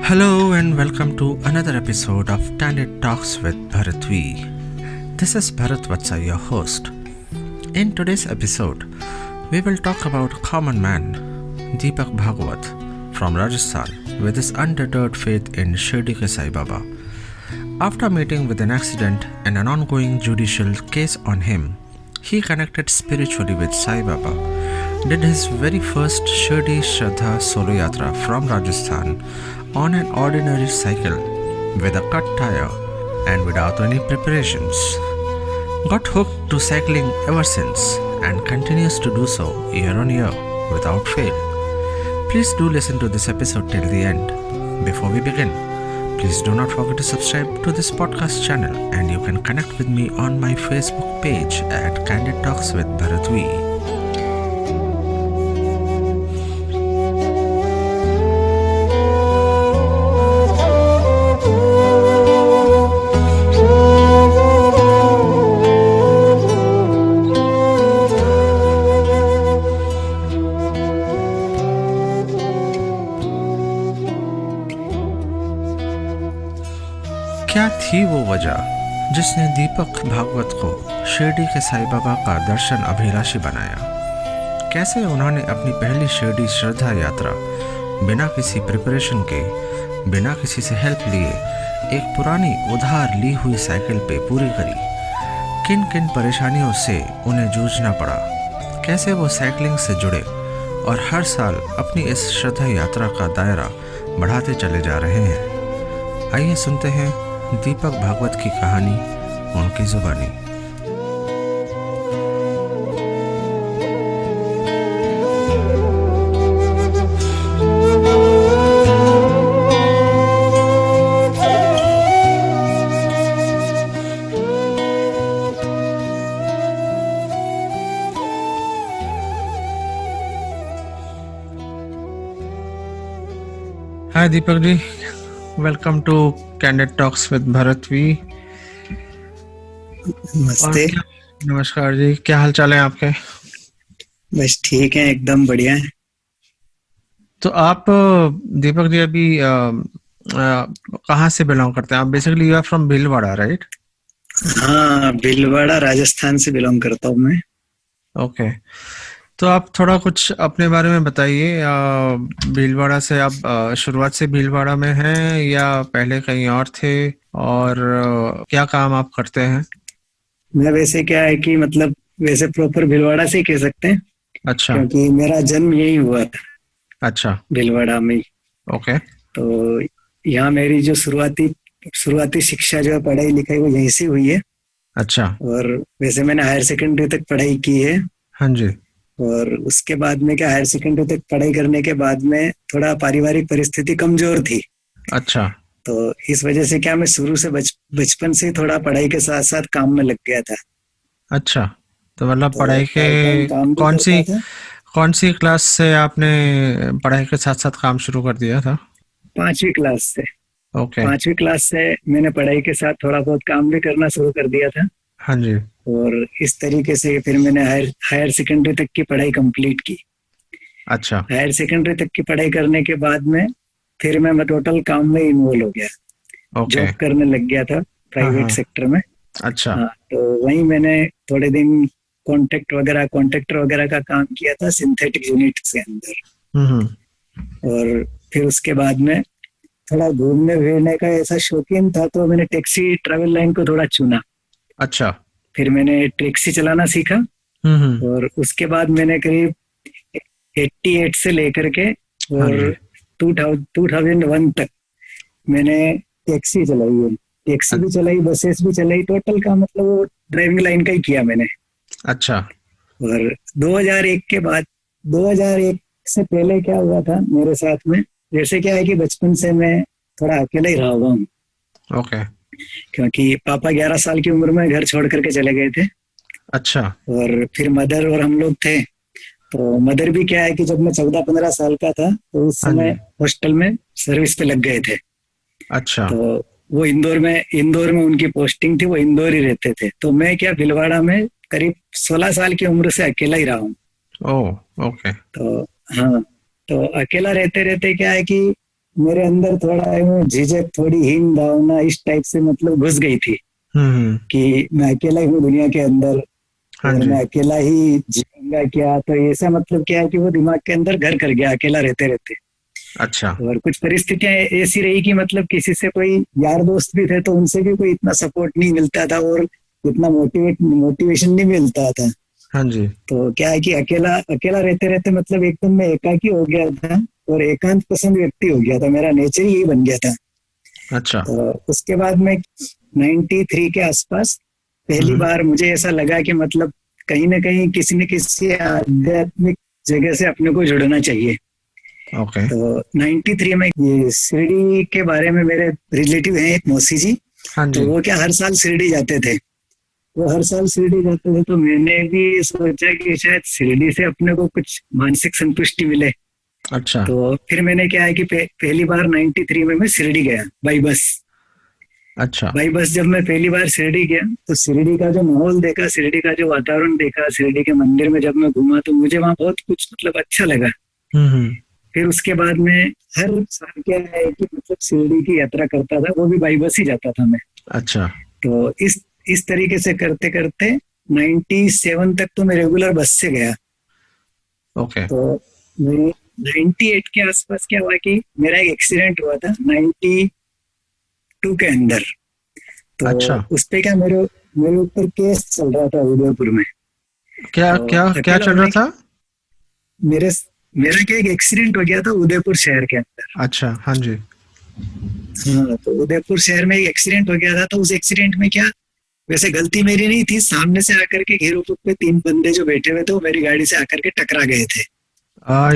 Hello and welcome to another episode of Candid Talks with Bharat V. This is Bharat Vatsa, your host. In today's episode, we will talk about a common man, Deepak Bhagwat from Rajasthan, with his undeterred faith in Shirdi Ke Sai Baba. After meeting with an accident and an ongoing judicial case on him, he connected spiritually with Sai Baba, did his very first Shirdi Shraddha solo yatra from Rajasthan on an ordinary cycle with a cut tire and without any preparations. Got hooked to cycling ever since and continues to do so year on year without fail. Please do listen to this episode till the end. Before we begin, please do not forget to subscribe to this podcast channel, and you can connect with me on my Facebook page at Candid Talks with Bharat V. क्या थी वो वजह जिसने दीपक भागवत को शिरडी के साईं बाबा का दर्शन अभिलाषी बनाया? कैसे उन्होंने अपनी पहली शिरडी श्रद्धा यात्रा बिना किसी प्रिपरेशन के, बिना किसी से हेल्प लिए, एक पुरानी उधार ली हुई साइकिल पे पूरी करी? किन किन परेशानियों से उन्हें जूझना पड़ा? कैसे वो साइकिलिंग से जुड़े और हर साल अपनी इस श्रद्धा यात्रा का दायरा बढ़ाते चले जा रहे हैं? आइए सुनते हैं दीपक भागवत की कहानी उनकी जुबानी। Hi Deepak ji, welcome to candid talks with Bharat V. नमस्ते। नमस्कार जी, क्या हाल चाल है आपके? बस ठीक है, एकदम बढ़िया है। तो आप दीपक जी अभी कहाँ से बिलोंग करते हैं? आप basically you are from Bhilwara, right? हाँ, भीलवाड़ा राजस्थान से बिलोंग करता हूँ मैं। ओके, तो आप थोड़ा कुछ अपने बारे में बताइए। भीलवाड़ा से आप शुरुआत से भीलवाड़ा में हैं या पहले कहीं और थे, और क्या काम आप करते हैं? मैं वैसे क्या है कि मतलब वैसे प्रॉपर भीलवाड़ा से ही कह सकते हैं। अच्छा। क्योंकि मेरा जन्म यही हुआ था। अच्छा। भीलवाड़ा में। ओके। तो यहाँ मेरी जो शुरुआती शिक्षा जो है, पढ़ाई लिखाई, वो यहीं से हुई है। अच्छा। और वैसे मैंने हायर सेकेंडरी तक पढ़ाई की है। हाँ जी। और उसके बाद में क्या, हायर सेकेंडरी तक पढ़ाई करने के बाद में थोड़ा पारिवारिक परिस्थिति कमजोर थी। अच्छा। तो इस वजह से क्या, मैं शुरू से बचपन से थोड़ा पढ़ाई के साथ साथ काम में लग गया था। अच्छा, तो मतलब तो पढ़ाई के काम भी कौन सी करता था। कौन सी क्लास से आपने पढ़ाई के साथ साथ काम शुरू कर दिया था? 5वीं क्लास से। ओके। 5वीं क्लास से मैंने पढ़ाई के साथ थोड़ा बहुत काम भी करना शुरू कर दिया था। हाँ जी। और इस तरीके से फिर मैंने हायर सेकेंडरी तक की पढ़ाई कंप्लीट की। अच्छा। हायर सेकेंडरी तक की पढ़ाई करने के बाद में फिर मैं टोटल काम में इन्वॉल्व हो गया। ओके। जॉब करने लग गया था प्राइवेट हाँ। सेक्टर में। अच्छा। हाँ, तो वहीं मैंने थोड़े दिन कॉन्ट्रैक्टर वगैरह का काम किया था सिंथेटिक यूनिट के अंदर। और फिर उसके बाद में थोड़ा घूमने फिरने का ऐसा शौकीन था, तो मैंने टैक्सी ट्रैवल लाइन को थोड़ा चुना। अच्छा। फिर मैंने टैक्सी चलाना सीखा। और उसके बाद मैंने करीब 88 से लेकर के और 2001 तक मैंने टैक्सी चलाई है। टैक्सी भी चलाई, बसेस भी चलाई, टोटल का मतलब वो ड्राइविंग लाइन का ही किया मैंने। अच्छा। और 2001 के बाद, 2001 से पहले क्या हुआ था मेरे साथ में, जैसे क्या है कि बचपन से मैं थोड़ा अकेला ही रहा हुआ हूँ। ओके। क्योंकि पापा 11 साल की उम्र में घर छोड़ करके चले गए थे। अच्छा। और फिर मदर और हम लोग थे। तो मदर भी क्या है कि जब मैं 14-15 साल का था तो उस समय हॉस्टल में सर्विस पे लग गए थे। अच्छा। तो वो इंदौर में उनकी पोस्टिंग थी, वो इंदौर ही रहते थे। तो मैं क्या भीलवाड़ा में करीब 16 साल की उम्र से अकेला ही रहा हूँ। ओह, ओके। तो हाँ, तो अकेला रहते रहते क्या है कि मेरे अंदर थोड़ा यूं झिझक, थोड़ी हीन भावना इस टाइप से मतलब घुस गई थी कि मैं अकेला ही हूँ दुनिया के अंदर, हाँ और जी। मैं अकेला ही जीऊंगा क्या। तो ऐसा मतलब क्या है कि वो दिमाग के अंदर घर कर गया अकेला रहते रहते। अच्छा। और कुछ परिस्थितियां ऐसी रही कि मतलब किसी से कोई यार दोस्त भी थे तो उनसे भी कोई इतना सपोर्ट नहीं मिलता था और इतना मोटिवेशन नहीं मिलता था। हाँ जी। तो क्या है कि अकेला अकेला रहते रहते मतलब एकदम मैं एकाकी हो गया था और एकांत पसंद व्यक्ति हो गया था, मेरा नेचर ही यही बन गया था। अच्छा। तो उसके बाद में 93 के आसपास पहली हम्म। बार मुझे ऐसा लगा कि मतलब कहीं ना कहीं किसी न किसी आध्यात्मिक जगह से अपने को जुड़ना चाहिए। ओके। तो 93 में ये शिरडी के बारे में, मेरे रिलेटिव हैं एक मौसी जी, हाँ तो जी। वो क्या हर साल शिरडी जाते थे। वो हर साल शिरडी जाते थे तो मैंने भी सोचा कि शायद शिरडी से अपने को कुछ मानसिक संतुष्टि मिले। अच्छा। तो फिर मैंने क्या है कि पहली बार 93 में मैं शिरडी गया बाई बस। अच्छा। बाई बस जब मैं पहली बार शिरडी गया तो शिरडी का जो माहौल देखा, शिरडी का जो वातावरण देखा, शिरडी के मंदिर में जब मैं घूमा तो मुझे वहाँ बहुत कुछ मतलब अच्छा लगा। हम्म। फिर उसके बाद में हर साल क्या है कि मतलब शिरडी की यात्रा करता था, वो भी बाई बस ही जाता था मैं। अच्छा। तो इस तरीके से करते करते 97 तक तो मैं रेगुलर बस से गया। ओके। तो मैं 98 के आसपास क्या हुआ कि मेरा एक एक्सीडेंट हुआ था 92 के अंदर। तो अच्छा। उस पे क्या मेरे मेरे ऊपर केस चल रहा था उदयपुर में। क्या तो क्या क्या अकेला चल रहा होने था? मेरे मेरा क्या एक एक्सीडेंट हो गया था उदयपुर शहर के अंदर। अच्छा। हाँ जी। हाँ, तो उदयपुर शहर में एक एक्सीडेंट हो गया था। तो उस एक्सीडेंट में क्या, वैसे गलती मेरी नहीं थी, सामने से आकर के घेरोपुर पे तीन बंदे जो बैठे हुए थे वो मेरी गाड़ी से आकर के टकरा गए थे।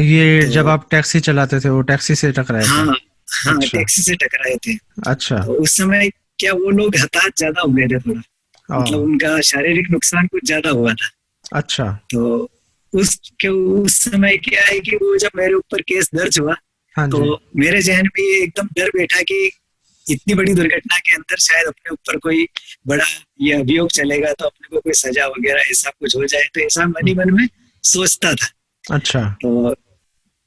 ये जब तो आप टैक्सी चलाते थे वो टैक्सी से टकराए थे? हाँ, हाँ अच्छा। टैक्सी से टकराए थे। अच्छा। तो उस समय क्या वो लोग हताहत ज्यादा हो गए थे थोड़ा, आ, मतलब उनका शारीरिक नुकसान कुछ ज्यादा हुआ था। अच्छा। तो उस उस समय क्या है कि वो जब मेरे ऊपर केस दर्ज हुआ हाँ तो जी। मेरे जहन में ये एकदम डर बैठा कि इतनी बड़ी दुर्घटना के अंदर शायद अपने ऊपर कोई बड़ा ये अभियोग चलेगा तो अपने को कोई सजा वगैरह ऐसा कुछ हो जाए, तो ऐसा मन ही हम्म। मन में सोचता था। अच्छा। तो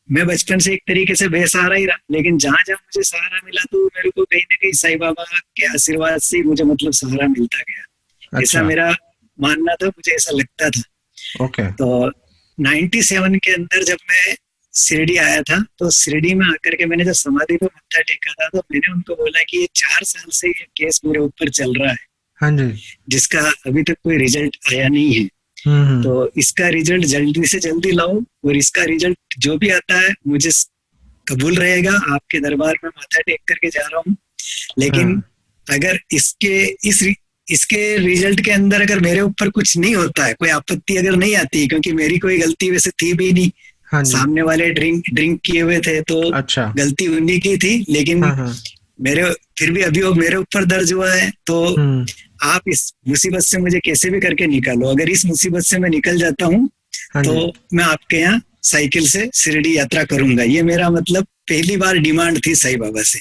मैं बचपन से एक तरीके से बेसहारा ही रहा, लेकिन जहां जहां मुझे सहारा मिला तो मेरे को कहीं ना कहीं साईं बाबा के आशीर्वाद से ही मुझे मतलब सहारा मिलता गया, ऐसा अच्छा। मेरा मानना था, मुझे ऐसा लगता था। ओके। तो 97 के अंदर जब मैं शिरडी आया था तो शिरडी में आकर के मैंने जब समाधि पे मत्था टेका था तो मैंने उनको बोला कि ये 4 साल से ये केस मेरे ऊपर चल रहा है, हाँ जी। जिसका अभी तक कोई रिजल्ट आया नहीं है। तो हम्म। इसका रिजल्ट जल्दी से जल्दी लाओ, और इसका रिजल्ट जो भी आता है मुझे कबूल रहेगा, आपके दरबार में माथा टेक करके जा रहा हूँ। लेकिन हाँ। अगर इसके रिजल्ट के अंदर अगर मेरे ऊपर कुछ नहीं होता है, कोई आपत्ति अगर नहीं आती, क्योंकि मेरी कोई गलती वैसे थी भी नहीं, हाँ जी। सामने वाले ड्रिंक ड्रिंक किए हुए थे तो अच्छा। गलती उन्हीं की थी, लेकिन हाँ हाँ। मेरे फिर भी अभियोग मेरे ऊपर दर्ज हुआ है। तो हम्म। आप इस मुसीबत से मुझे कैसे भी करके निकालो, अगर इस मुसीबत से मैं निकल जाता हूँ हाँ तो जी। मैं आपके यहाँ साइकिल से शिरडी यात्रा करूंगा। ये मेरा मतलब पहली बार डिमांड थी साईं बाबा से।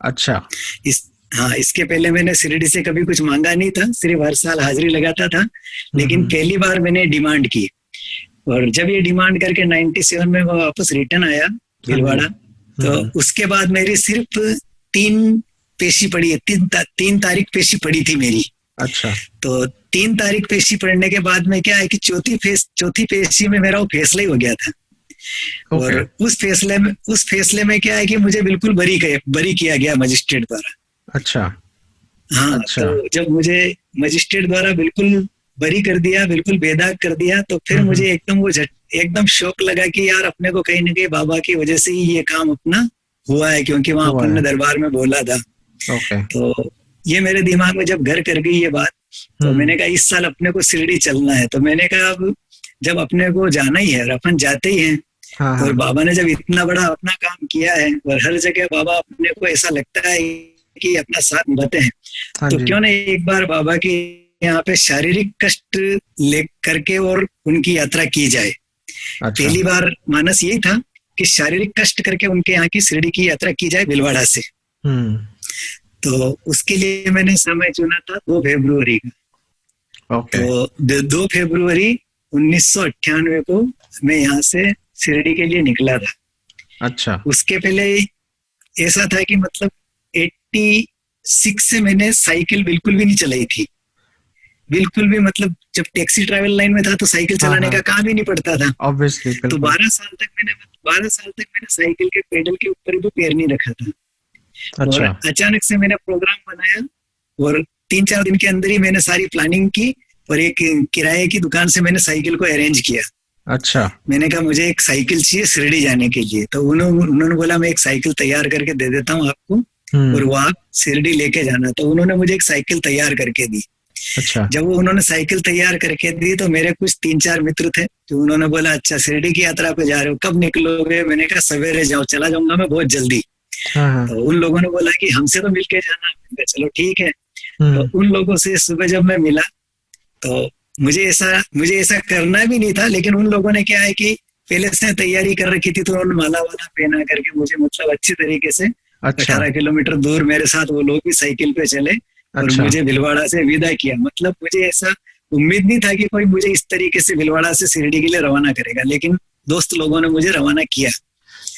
अच्छा। इस हाँ, इसके पहले मैंने शिरडी से कभी कुछ मांगा नहीं था, सिर्फ हर साल हाजिरी लगाता था, लेकिन हम्म। पहली बार मैंने डिमांड की। और जब ये डिमांड करके 97 में मैं वापस रिटर्न आया हाँ जी। भीलवाड़ा, तो उसके बाद मेरी सिर्फ 3 पेशी पड़ी है, 3 तारीख पेशी पड़ी थी मेरी। अच्छा। तो 3 तारीख पेशी पड़ने के बाद में क्या है कि चौथी पेशी में मेरा वो फैसला ही हो गया था। ओके। और उस फैसले में क्या है कि मुझे बिल्कुल बरी किया गया मजिस्ट्रेट द्वारा। अच्छा। हाँ, अच्छा। तो जब मुझे मजिस्ट्रेट द्वारा बिल्कुल बरी कर दिया, बिल्कुल बेदाग कर दिया, तो फिर हम्म। मुझे एकदम शौक लगा कि यार अपने को कहीं ना कहीं बाबा की वजह से ही ये काम अपना हुआ है, क्योंकि वहां हुआ अपन ने है। दरबार में बोला था। ओके। तो ये मेरे दिमाग में जब घर कर गई ये बात, तो मैंने कहा इस साल अपने को शिरडी चलना है। तो मैंने कहा अब जब अपने को जाना ही है और अपन जाते ही हैं, हाँ और हाँ। बाबा ने जब इतना बड़ा अपना काम किया है और हर जगह बाबा अपने को ऐसा लगता है कि अपना साथ निभाते हैं, हाँ तो जी। क्यों नहीं एक बार बाबा की यहाँ पे शारीरिक कष्ट ले करके और उनकी यात्रा की जाए। अच्छा। पहली बार मानस यही था कि शारीरिक कष्ट करके उनके यहाँ की शिरडी की यात्रा की जाए भीलवाड़ा से। हम्म। तो उसके लिए मैंने समय चुना था 2 फरवरी का। ओके। तो 2 फरवरी 1998 को मैं यहाँ से शिरडी के लिए निकला था। अच्छा। उसके पहले ऐसा था कि मतलब 86 से मैंने साइकिल बिल्कुल भी नहीं चलाई थी, बिल्कुल भी। मतलब जब टैक्सी ट्रैवल लाइन में था तो साइकिल हाँ चलाने हाँ, का काम ही नहीं पड़ता था। ऑब्वियसली, तो बिल्कुल। 12 साल तक मैंने साइकिल के पेडल के ऊपर भी पैर नहीं रखा था। और अच्छा अचानक से मैंने प्रोग्राम बनाया और 3-4 दिन के अंदर ही मैंने सारी प्लानिंग की और एक किराए की दुकान से मैंने साइकिल को अरेंज किया। अच्छा। मैंने कहा मुझे एक साइकिल चाहिए शिरडी जाने के लिए। तो उन्होंने बोला मैं एक साइकिल तैयार करके दे देता हूँ आपको और वो आप शिरडी लेके जाना। तो उन्होंने मुझे एक साइकिल तैयार करके दी। अच्छा। जब वो उन्होंने साइकिल तैयार करके दी तो मेरे कुछ 3-4 मित्र थे, तो उन्होंने बोला अच्छा शिरडी की यात्रा पे जा रहे हो, कब निकलोगे? मैंने कहा सवेरे जाओ, चला जाऊंगा मैं बहुत जल्दी। हाँ हाँ। तो उन लोगों ने बोला कि हमसे तो मिलके जाना। मैंने कहा चलो ठीक है। तो हम्म। उन लोगों से सुबह जब मैं मिला तो मुझे ऐसा करना भी नहीं था, लेकिन उन लोगों ने क्या है कि पहले से तैयारी कर रखी थी, तो उन्होंने माला वाला पहना करके मुझे मतलब अच्छी तरीके से अच्छा 18 किलोमीटर दूर मेरे साथ वो लोग भी साइकिल पे चले और अच्छा। मुझे भीलवाड़ा से विदा किया। मतलब मुझे ऐसा उम्मीद नहीं था कि कोई मुझे इस तरीके से भीलवाड़ा से शिरडी के लिए रवाना करेगा, लेकिन दोस्त लोगों ने मुझे रवाना किया।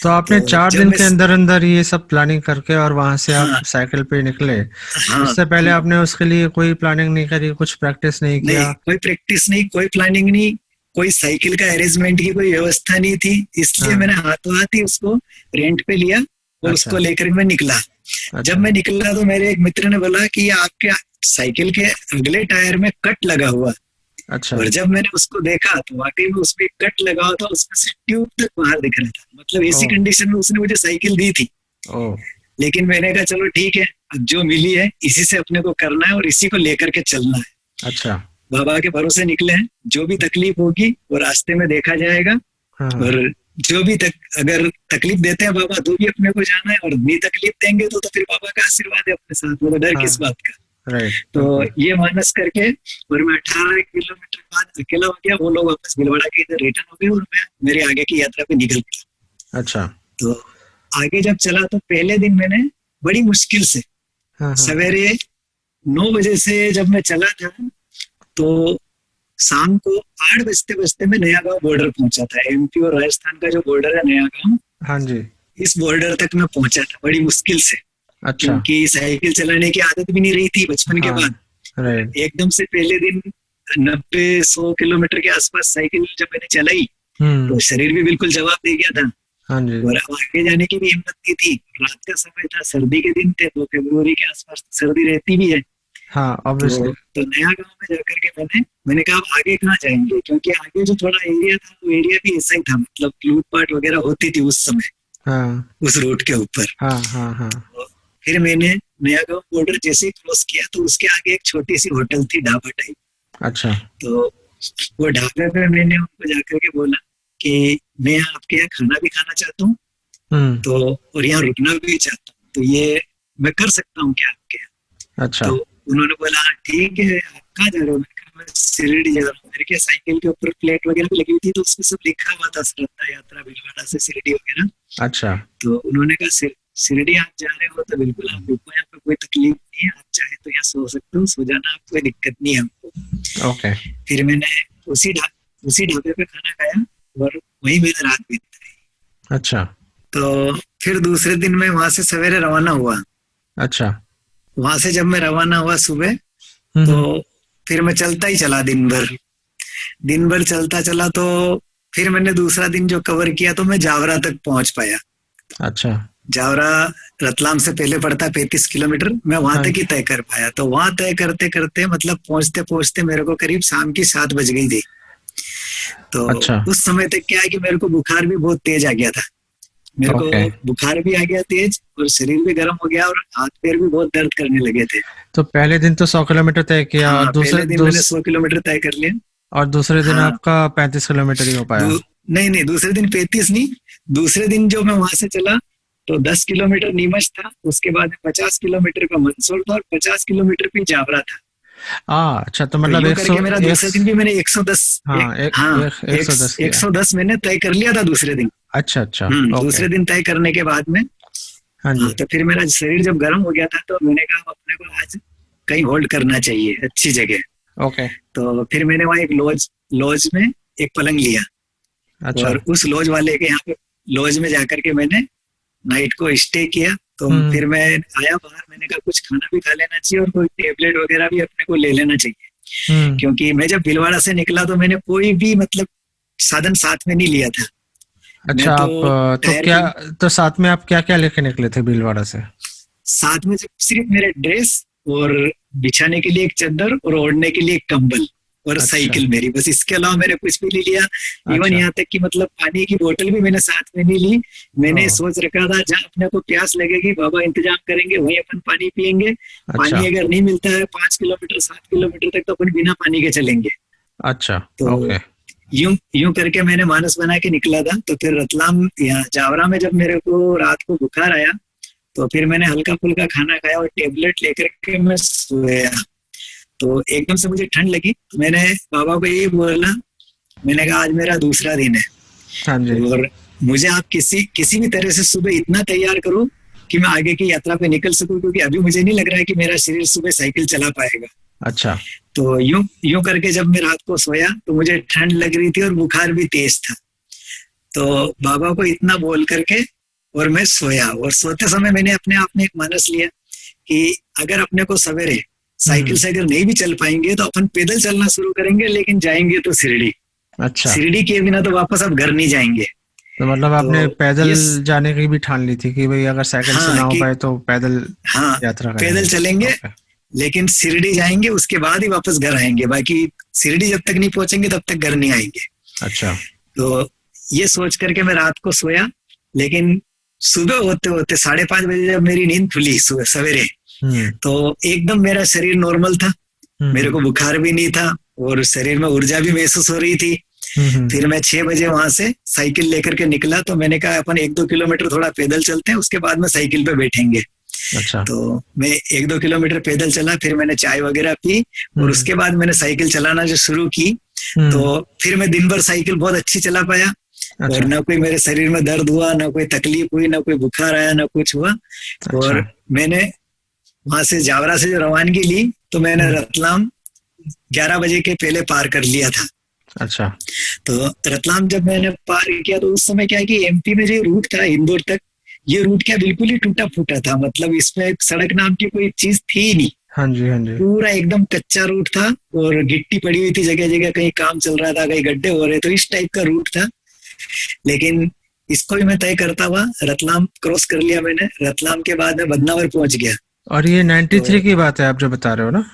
तो आपने तो 4 दिन जब मैं के अंदर अंदर ये सब प्लानिंग करके और वहां से आप हाँ साइकिल पे निकले? हाँ उससे पहले आपने उसके लिए कोई प्लानिंग नहीं करी, कुछ प्रैक्टिस नहीं नहीं, किया? कोई प्रैक्टिस नहीं, कोई प्लानिंग नहीं, कोई साइकिल का अरेंजमेंट की कोई व्यवस्था नहीं थी। इसलिए हाँ। मैंने हाथों हाथ ही उसको रेंट पे लिया और उसको अच्छा लेकर मैं निकला। जब अच्छा। मैं निकला तो मेरे एक मित्र ने बोला कि ये आपके साइकिल के अगले टायर में कट लगा हुआ। अच्छा। और जब मैंने उसको देखा तो वाकई में उसमें कट लगा हुआ था, उसमें से ट्यूब तक बाहर दिख रहा था। मतलब ओ ऐसी कंडीशन में उसने मुझे साइकिल दी थी। ओ। लेकिन मैंने कहा चलो ठीक है, अब जो मिली है इसी से अपने को करना है और इसी को लेकर के चलना है। अच्छा। बाबा के भरोसे निकले हैं, जो भी तकलीफ होगी वो रास्ते में देखा जाएगा। हाँ हाँ। और जो भी अगर तकलीफ देते हैं बाबा तो भी अपने को जाना है, और नहीं तकलीफ देंगे तो फिर बाबा का आशीर्वाद है अपने साथ, मतलब डर किस हाँ, बात का। राइट, तो बिल्कुल। ये मानस करके और मैं 18 किलोमीटर बाद अकेला हो गया। वो लोग वापस भीलवाड़ा के इधर रिटर्न हो गए और मैं मेरी आगे की यात्रा पे निकल गया। अच्छा। तो आगे जब चला तो पहले दिन मैंने बड़ी मुश्किल से हाँ हाँ। सवेरे 9 बजे से जब मैं चला था तो शाम को 8 बजते बजते मैं नया गांव बॉर्डर पहुंचा था। एमपी और राजस्थान का जो बॉर्डर है नया गांव, हाँ जी। इस बॉर्डर तक मैं पहुंचा था बड़ी मुश्किल से, अच्छा। क्योंकि साइकिल चलाने की आदत भी नहीं रही थी बचपन के हाँ, बाद। राइट। एकदम से पहले दिन 90-100 किलोमीटर के आसपास साइकिल जब मैंने चलाई तो शरीर भी बिल्कुल जवाब दे गया था हाँ जी। और अब आगे जाने की भी हिम्मत नहीं थी। रात का समय था, सर्दी के दिन थे, तो फरवरी के आसपास सर्दी रहती भी है। हाँ, ऑब्वियसली। तो नया गांव में जाकर के मैंने कहा अब आगे कहाँ जाएंगे, क्योंकि आगे जो थोड़ा एरिया था वो एरिया भी ऐसा ही था, मतलब लूटपाट वगैरह होती थी उस समय हाँ उस रोड के ऊपर। हाँ हाँ हाँ। तो फिर मैंने नया गांव बॉर्डर जैसे ही क्रॉस किया तो उसके आगे एक छोटी सी होटल थी, ढाबा टाइप। अच्छा। तो वो ढाबे पे मैंने उनको जाकर के बोला कि मैं आपके यहाँ खाना भी खाना चाहता हूँ तो और यहाँ रुकना भी चाहता हूँ, तो ये मैं कर सकता हूँ क्या आपके यहाँ? अच्छा। तो उन्होंने बोला हाँ ठीक है, आप कहाँ जा रहे हो? मैंने कहा मैं शिरडी जा रहा हूँ। मेरे के साइकिल के ऊपर प्लेट वगैरह भी लगी हुई थी तो उसमें सब लिखा हुआ था श्रद्धा यात्रा भीलवाड़ा से शिरडी वगैरह। अच्छा। तो उन्होंने कहा शिरडी आप जा रहे हो तो बिल्कुल आप रुको, यहाँ पे कोई तकलीफ नहीं है, आप चाहे तो यहाँ सो सकते हो, सो जाना, आप कोई दिक्कत नहीं है हमको। ओके। फिर मैंने उसी ढाबे पे खाना खाया और वही मैंने रात बिताई। अच्छा। तो फिर दूसरे दिन मैं वहां से सवेरे रवाना हुआ। अच्छा। वहां से जब मैं रवाना हुआ सुबह हम्म। तो फिर मैं चलता ही चला दिन भर चलता चला। तो फिर मैंने दूसरा दिन जो कवर किया तो मैं जावरा तक पहुंच पाया। अच्छा। जावरा रतलाम से पहले पड़ता है 35 किलोमीटर, मैं वहां हाँ। तक ही तय कर पाया। तो वहां तय करते करते मतलब पहुंचते पहुंचते मेरे को करीब शाम की 7 बज गई थी। तो अच्छा। उस समय तक क्या है कि मेरे को बुखार भी बहुत तेज आ गया था। मेरे को ओके। बुखार भी आ गया तेज और शरीर भी गर्म हो गया और हाथ पैर भी बहुत दर्द करने लगे थे। तो पहले दिन तो 100 किलोमीटर तय किया हाँ, और पहले दिन मैंने 100 किलोमीटर तय कर लिया। और दूसरे दिन हाँ, आपका 35 किलोमीटर ही हो पाया? नहीं, दूसरे दिन 35 नहीं, दूसरे दिन जो मैं वहां से चला तो 10 किलोमीटर नीमच था, उसके बाद 50 किलोमीटर का मंदसौर था और 50 किलोमीटर पे जावरा था। अच्छा, तो तो मतलब यूं 100 करके मेरा दूसरे दिन भी मैंने 110 हाँ, 110 किया। 110 मैंने तय कर लिया था दूसरे दिन। अच्छा अच्छा। ओके। दूसरे दिन तय करने के बाद में हाँ जी। तो फिर मेरा शरीर जब गर्म हो गया था तो मैंने कहा अपने को आज कहीं होल्ड करना चाहिए अच्छी जगह। ओके। तो फिर मैंने वहाँ एक लॉज में एक पलंग लिया अच्छा। और उस लॉज वाले के यहाँ पे लॉज में जाकर के मैंने नाइट को स्टे किया। तो फिर मैं आया बाहर, मैंने कहा कुछ खाना भी खा लेना चाहिए और कोई टेबलेट वगैरह भी अपने को ले लेना चाहिए, क्योंकि मैं जब भीलवाड़ा से निकला तो मैंने कोई भी मतलब साधन साथ में नहीं लिया था। अच्छा, तो साथ में आप क्या क्या लेके निकले थे भीलवाड़ा से? साथ में सिर्फ मेरे ड्रेस और बिछाने के लिए एक चादर और ओढ़ने के लिए एक कंबल और अच्छा। साइकिल मेरी, बस इसके अलावा मैंने कुछ भी नहीं लिया। इवन यहाँ तक कि मतलब पानी की बोतल भी मैंने साथ में नहीं ली। मैंने सोच रखा था जहाँ अपने को प्यास लगेगी बाबा इंतजाम करेंगे वहीं अपन पानी पियेंगे। अच्छा। पानी अगर नहीं मिलता है 5 किलोमीटर 7 किलोमीटर तक तो अपन बिना पानी के चलेंगे। अच्छा, तो ओके। यूं करके मैंने मानस बना के निकला था। तो फिर रतलाम यहाँ जावरा में जब मेरे को रात को बुखार आया तो फिर मैंने हल्का फुल्का खाना खाया और टेबलेट लेकर के मैं सोया। तो एकदम से मुझे ठंड लगी, मैंने बाबा को यही बोला, मैंने कहा आज मेरा दूसरा दिन है। हाँ जी। और मुझे आप किसी भी तरह से सुबह इतना तैयार करो कि मैं आगे की यात्रा पे निकल सकूं, क्योंकि अभी मुझे नहीं लग रहा है कि मेरा शरीर सुबह साइकिल चला पाएगा। अच्छा। तो यूं करके जब मैं रात को सोया तो मुझे ठंड लग रही थी और बुखार भी तेज था। तो बाबा को इतना बोल करके और मैं सोया, और सोते समय मैंने अपने आप में एक मानस लिया कि अगर अपने को सवेरे साइकिल से अगर नहीं भी चल पाएंगे तो अपन पैदल चलना शुरू करेंगे, लेकिन जाएंगे तो शिरडी। अच्छा। शिरडी के बिना तो वापस अब घर नहीं जाएंगे। तो मतलब आपने पैदल जाने की भी ठान ली थी कि भाई अगर साइकिल से ना हो पाए तो पैदल यात्रा करेंगे। पैदल चलेंगे, लेकिन शिरडी जाएंगे, उसके बाद ही वापस घर आएंगे। बाकी शिरडी जब तक नहीं पहुंचेंगे तब तक घर नहीं आएंगे। अच्छा। तो ये सोच करके मैं रात को सोया, लेकिन सुबह होते होते 5:30 बजे जब मेरी नींद खुली सुबह सवेरे, तो एकदम मेरा शरीर नॉर्मल था, मेरे को बुखार भी नहीं था और शरीर में ऊर्जा भी महसूस हो रही थी। फिर मैं 6 बजे वहां से साइकिल लेकर के निकला। तो मैंने कहा अपन 1-2 किलोमीटर थोड़ा पैदल चलते हैं, उसके बाद में साइकिल पे बैठेंगे। अच्छा। तो मैं 1-2 किलोमीटर पैदल चला, फिर मैंने चाय वगैरह पी और उसके बाद मैंने साइकिल चलाना जो शुरू की, तो फिर मैं दिन भर साइकिल बहुत अच्छी चला पाया। अच्छा। और ना कोई मेरे शरीर में दर्द हुआ, ना कोई तकलीफ हुई, ना कोई बुखार आया, ना कुछ हुआ। अच्छा। और मैंने वहां से जावरा से जो रवानगी ली तो मैंने रतलाम 11 बजे के पहले पार कर लिया था। अच्छा। तो रतलाम जब मैंने पार किया तो उस समय क्या है कि एमपी में जो रूट था इंदौर तक, ये रूट क्या बिल्कुल ही टूटा फूटा था। मतलब इसमें सड़क नाम की कोई चीज थी ही नहीं। हाँ जी, हाँ जी। पूरा एकदम कच्चा रूट था और गिट्टी पड़ी हुई थी जगह जगह, कहीं काम चल रहा था, कहीं गड्ढे हो रहे, तो इस टाइप का रूट था। लेकिन इसको भी मैं तय करता हुआ रतलाम क्रॉस कर लिया मैंने। रतलाम के बाद मैं बदनावर पहुंच गया। और ये 93 की बात है आप जो बता रहे हो ना?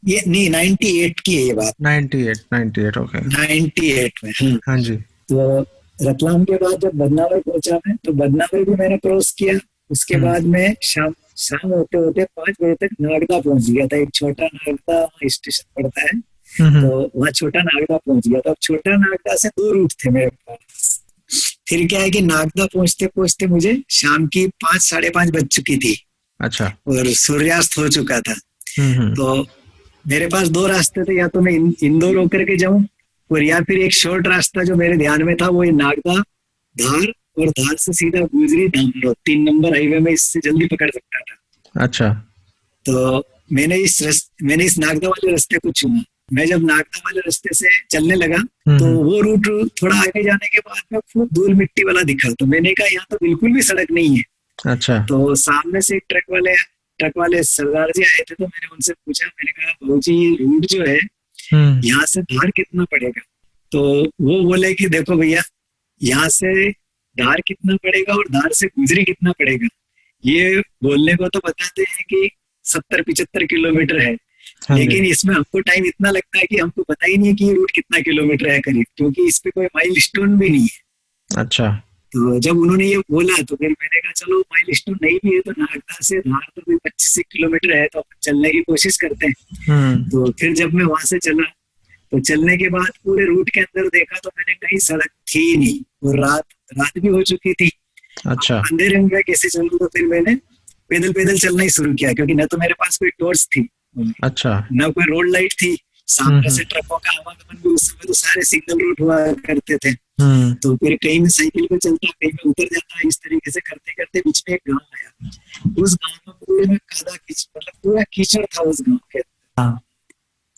ये नहीं, 98 की है ये बात। 98 ओके। 98 में। हाँ जी। तो रतलाम के बाद जब बदनावर पहुंचा मैं, तो बदनावर भी मैंने क्रॉस किया। उसके बाद में शाम होते होते 5 बजे तक नागदा पहुंच गया था। एक छोटा नागदा स्टेशन पड़ता है, तो वहाँ छोटा नागदा पहुंच गया था। छोटा नागदा से 2 रूट थे मेरे पास। फिर क्या है कि नागदा पहुंचते पहुंचते मुझे शाम की 5 साढ़े 5 बज चुकी थी। अच्छा। और सूर्यास्त हो चुका था। तो मेरे पास 2 रास्ते थे, या तो मैं इंदौर होकर के जाऊं और या फिर एक शॉर्ट रास्ता जो मेरे ध्यान में था वो नागदा धार, और धार से सीधा गुजरी धामनोद 3 नंबर हाईवे में इससे जल्दी पकड़ सकता था। अच्छा। तो मैंने इस नागदा वाले रास्ते को चुना। मैं जब नागदा वाले रास्ते से चलने लगा तो वो रूट थोड़ा आगे जाने के बाद में खूब धूल मिट्टी वाला दिखा। तो मैंने कहा यहाँ तो बिल्कुल भी सड़क नहीं है। अच्छा। तो सामने से एक ट्रक वाले सरदार जी आए थे, तो मैंने उनसे पूछा, मैंने कहा भाऊजी ये रूट जो है यहाँ से धार कितना पड़ेगा? तो वो बोले कि देखो भैया, यहाँ से धार कितना पड़ेगा और धार से गुजरी कितना पड़ेगा ये बोलने को तो बताते हैं कि 70-75 किलोमीटर है। हाँ, लेकिन इसमें हमको टाइम इतना लगता है कि हमको पता ही नहीं है कि ये रूट कितना किलोमीटर है करीब, क्योंकि इस पे कोई माइल स्टोन भी नहीं है। अच्छा। तो जब उन्होंने ये बोला तो फिर मैंने कहा चलो माइल स्टोन नहीं भी है तो नागदा से धार तो कोई 25 किलोमीटर है, तो अपन चलने की कोशिश करते हैं। तो फिर जब मैं वहां से चला तो चलने के बाद पूरे रूट के अंदर देखा तो मैंने कहीं सड़क थी नहीं, और रात भी हो चुकी थी। अच्छा। अंधेरे में कैसे चलूं? तो फिर मैंने पैदल चलना ही शुरू किया, क्योंकि न तो मेरे पास कोई टॉर्च थी, अच्छा, न कोई रोड लाइट थी। सामने से ट्रकों का आवागमन भी उस समय तो सारे सिग्नल रूट हुआ करते थे। तो फिर कहीं में साइकिल पे चलता, कहीं में उतर जाता, इस तरीके से करते करते बीच में एक गांव आया। उस गांव में पूरे में कादा मतलब पूरा कीचड़ था उस गांव के।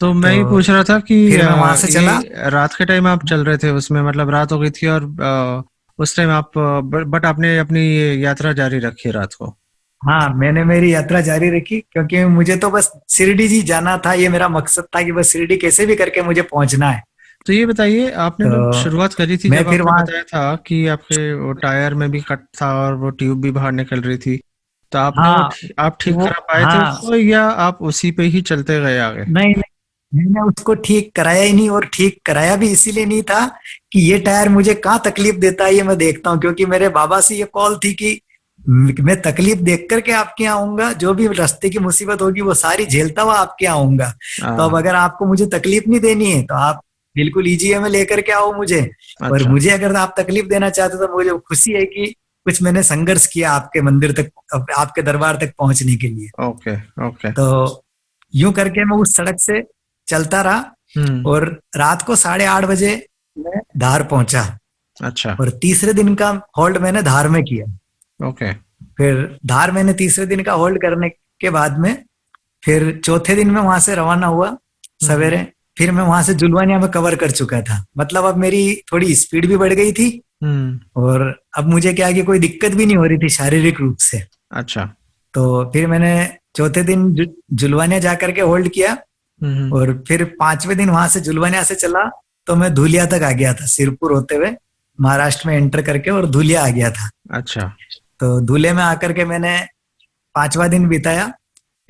तो मैं ही पूछ रहा था कि वहां से चला, रात के टाइम आप चल रहे थे, उसमें मतलब रात हो गई थी और उस टाइम आप बट आपने अपनी यात्रा जारी रखी रात को? हाँ, मैंने मेरी यात्रा जारी रखी क्योंकि मुझे तो बस शिरडी जी जाना था। ये मेरा मकसद था कि बस शिरडी कैसे भी करके मुझे पहुंचना है। तो ये बताइए, आपने जब तो शुरुआत करी थी, मैं जब फिर आपने वहाँ, बताया था कि आपके वो टायर में भी कट था और वो ट्यूब भी बाहर निकल रही थी, तो आपने वो हाँ आप ठीक वो, करा पाए थे हाँ, उसको, या आप उसी पे ही चलते गए आगे? नहीं नहीं, मैंने उसको ठीक कराया ही नहीं। और ठीक कराया भी इसीलिए नहीं था कि ये टायर मुझे कहाँ तकलीफ देता है ये मैं देखता हूँ, क्योंकि मेरे बाबा से ये कॉल थी कि मैं तकलीफ देख करके आपके यहाँ आऊंगा, जो भी रास्ते की मुसीबत होगी वो सारी झेलता हुआ आपके यहाँ आऊंगा। तो अब हाँ। अगर आपको मुझे तकलीफ नहीं देनी है तो आप बिल्कुल ईजीए में लेकर के आओ मुझे। और अच्छा। मुझे अगर आप तकलीफ देना चाहते हो तो मुझे खुशी है कि कुछ मैंने संघर्ष किया आपके मंदिर तक, आपके दरबार तक पहुंचने के लिए। ओके। ओके। तो यूं करके मैं उस सड़क से चलता रहा हम्म। और रात को 8:30 बजे मैं धार पहुंचा। अच्छा। और तीसरे दिन का होल्ड मैंने धार में किया। ओके। फिर धार मैंने तीसरे दिन का होल्ड करने के बाद में फिर चौथे दिन में वहां से रवाना हुआ हम्म। सवेरे। फिर मैं वहां से जुलवानिया में कवर कर चुका था, मतलब अब मेरी थोड़ी स्पीड भी बढ़ गई थी। हम्म। और अब मुझे क्या है कि कोई दिक्कत भी नहीं हो रही थी शारीरिक रूप से। अच्छा। तो फिर मैंने चौथे दिन जुलवानिया जाकर के होल्ड किया। हम्म। और फिर पांचवें दिन वहां से जुलवानिया से चला तो मैं धुलिया तक आ गया था, सिरपुर होते हुए महाराष्ट्र में एंटर करके, और धुलिया आ गया था। अच्छा। तो धुले में आकर के मैंने पांचवा दिन बिताया।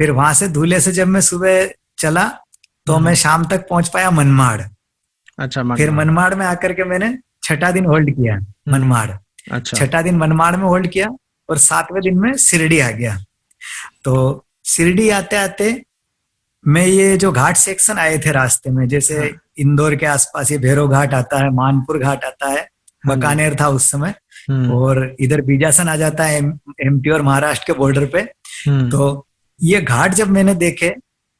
फिर वहां से धुले से जब मैं सुबह चला तो मैं हम्म। शाम तक पहुंच पाया मनमाड़। अच्छा, फिर मनमाड़। मनमाड़ में आकर के मैंने छठा दिन होल्ड किया। हम्म। मनमाड़, अच्छा। छठा दिन मनमाड़ में होल्ड किया। और सातवें दिन में शिरडी आ गया। तो शिरडी आते आते मैं, ये जो घाट सेक्शन आए थे रास्ते में, जैसे हाँ। इंदौर के आसपास ये भैरव घाट आता है, मानपुर घाट आता है, हाँ जी। बकानेर था उस समय, हम्म। और इधर बीजासन आ जाता है एमपी और महाराष्ट्र के बॉर्डर पे। हम्म। तो ये घाट जब मैंने देखे,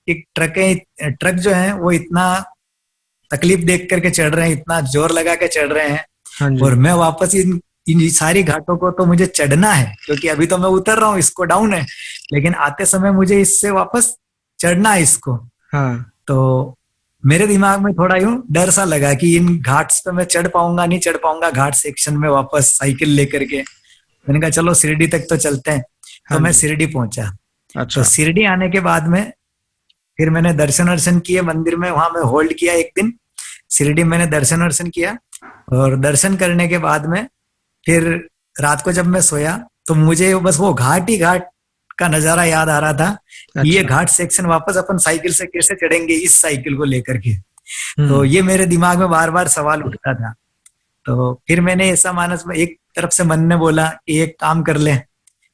एक ट्रक जो है वो इतना तकलीफ देख करके चढ़ रहे हैं, इतना जोर लगा के चढ़ रहे हैं। हाँ जी। और मैं वापस इन इन सारी घाटों को तो मुझे चढ़ना है, क्योंकि अभी तो मैं उतर रहा हूँ, इसको डाउन है, लेकिन आते समय मुझे इससे वापस चढ़ना है इसको। हाँ। तो मेरे दिमाग में थोड़ा यूं डर सा लगा कि इन घाट्स पे मैं चढ़ पाऊंगा नहीं चढ़ पाऊंगा, घाट सेक्शन में वापस साइकिल लेकर के। मैंने कहा चलो शिरडी तक तो चलते हैं। तो हाँ मैं जी। शिरडी पहुंचा। तो अच्छा। शिरडी आने के बाद में फिर मैंने दर्शन वर्शन किए मंदिर में, वहां मैं होल्ड किया एक दिन। शिरडी मैंने दर्शन वर्शन किया। और दर्शन करने के बाद में फिर रात को जब मैं सोया तो मुझे बस वो घाट ही घाट का नजारा याद आ रहा था कि ये अच्छा। घाट सेक्शन वापस अपन साइकिल से कैसे चढ़ेंगे, इस साइकिल को लेकर के। तो हम्म। ये मेरे दिमाग में बार बार सवाल उठता था। तो फिर मैंने ऐसा मानस में एक तरफ से मन ने बोला कि एक काम कर ले, हाँ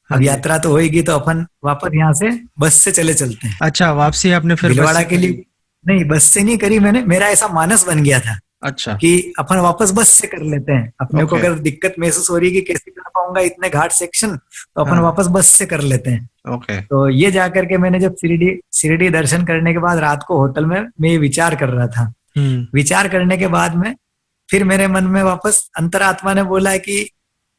अब जी। यात्रा तो होएगी तो अपन वापस यहाँ से बस से चले चलते हैं अच्छा, वापसी आपने फिर बस भीलवाड़ा से के करी? लिए। नहीं, बस से नहीं करी मैंने, मेरा ऐसा मानस बन गया था अच्छा। कि अपन वापस बस से कर लेते हैं। अपने को ओके। अगर दिक्कत महसूस हो रही है कि कैसे कर पाऊंगा इतने घाट सेक्शन, तो अपन हाँ। वापस बस से कर लेते हैं। ओके। तो ये जाकर के मैंने जब शिरडी शिरडी दर्शन करने के बाद रात को होटल में मैं ये विचार कर रहा था। हम्म। विचार करने के बाद में फिर मेरे मन में वापस अंतरात्मा ने बोला है कि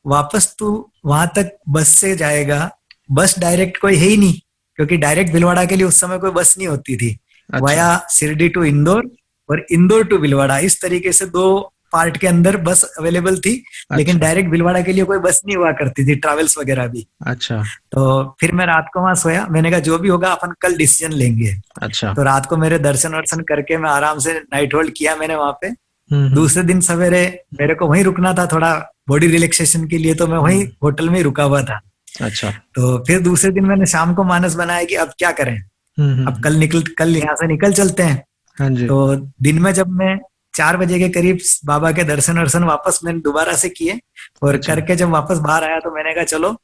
वापस तू वहां तक बस से जाएगा। बस डायरेक्ट कोई है ही नहीं, क्योंकि डायरेक्ट भीलवाड़ा के लिए उस समय कोई बस नहीं होती थी। अच्छा। वाया शिरडी टू इंदौर और इंदौर टू भीलवाड़ा, इस तरीके से दो पार्ट के अंदर बस अवेलेबल थी। लेकिन अच्छा। डायरेक्ट भीलवाड़ा के लिए कोई बस नहीं हुआ करती थी, ट्रैवल्स वगैरह भी। अच्छा। तो फिर मैं रात को वहां सोया। मैंने कहा जो भी होगा अपन कल डिसीजन लेंगे। अच्छा। तो रात को मेरे दर्शन वर्शन करके मैं आराम से नाइट होल्ड किया मैंने वहां पे। हम्म। दूसरे दिन सवेरे मेरे को वहीं रुकना था थोड़ा बॉडी रिलैक्सेशन के लिए, तो मैं वहीं हम्म। होटल में ही रुका हुआ था। अच्छा। तो फिर दूसरे दिन मैंने शाम को मानस बनाया कि अब क्या करें, अब कल यहाँ से निकल चलते हैं। हाँ जी। तो दिन में जब मैं 4 बजे के करीब बाबा के दर्शन वर्शन वापस मैंने दोबारा से किए और अच्छा। करके जब वापस बाहर आया तो मैंने कहा चलो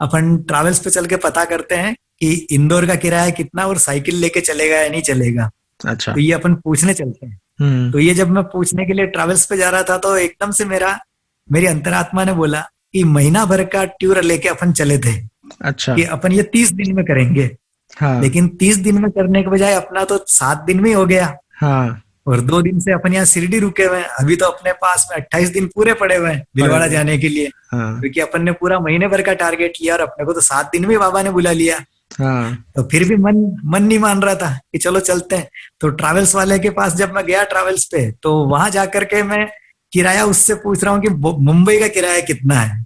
अपन ट्रैवल्स पे चल के पता करते हैं कि इंदौर का किराया कितना और साइकिल लेके चलेगा या नहीं चलेगा। अच्छा। तो ये अपन पूछने चलते हैं। हम्म। तो ये जब मैं पूछने के लिए ट्रैवल्स पे जा रहा था तो एकदम से मेरी अंतरात्मा ने बोला कि महीना भर का टूर लेके अपन चले थे अच्छा। कि अपन ये 30 दिन में करेंगे। हाँ। लेकिन 30 दिन में करने के बजाय अपना तो 7 दिन में ही हो गया। हाँ। और 2 दिन से अपन यहाँ शिरडी रुके हुए हैं। अभी तो अपने पास में 28 दिन पूरे पड़े हुए हैं भीलवाड़ा पड़े। जाने के लिए, हाँ। क्योंकि अपन ने पूरा महीने भर का टारगेट लिया और अपने को तो 7 दिन में बाबा ने बुला लिया। हाँ। तो फिर भी मन नहीं मान रहा था कि चलो चलते हैं। तो ट्रैवल्स वाले के पास जब मैं गया ट्रैवल्स पे, तो वहां जाकर के मैं किराया उससे पूछ रहा हूँ कि मुंबई का किराया कितना है।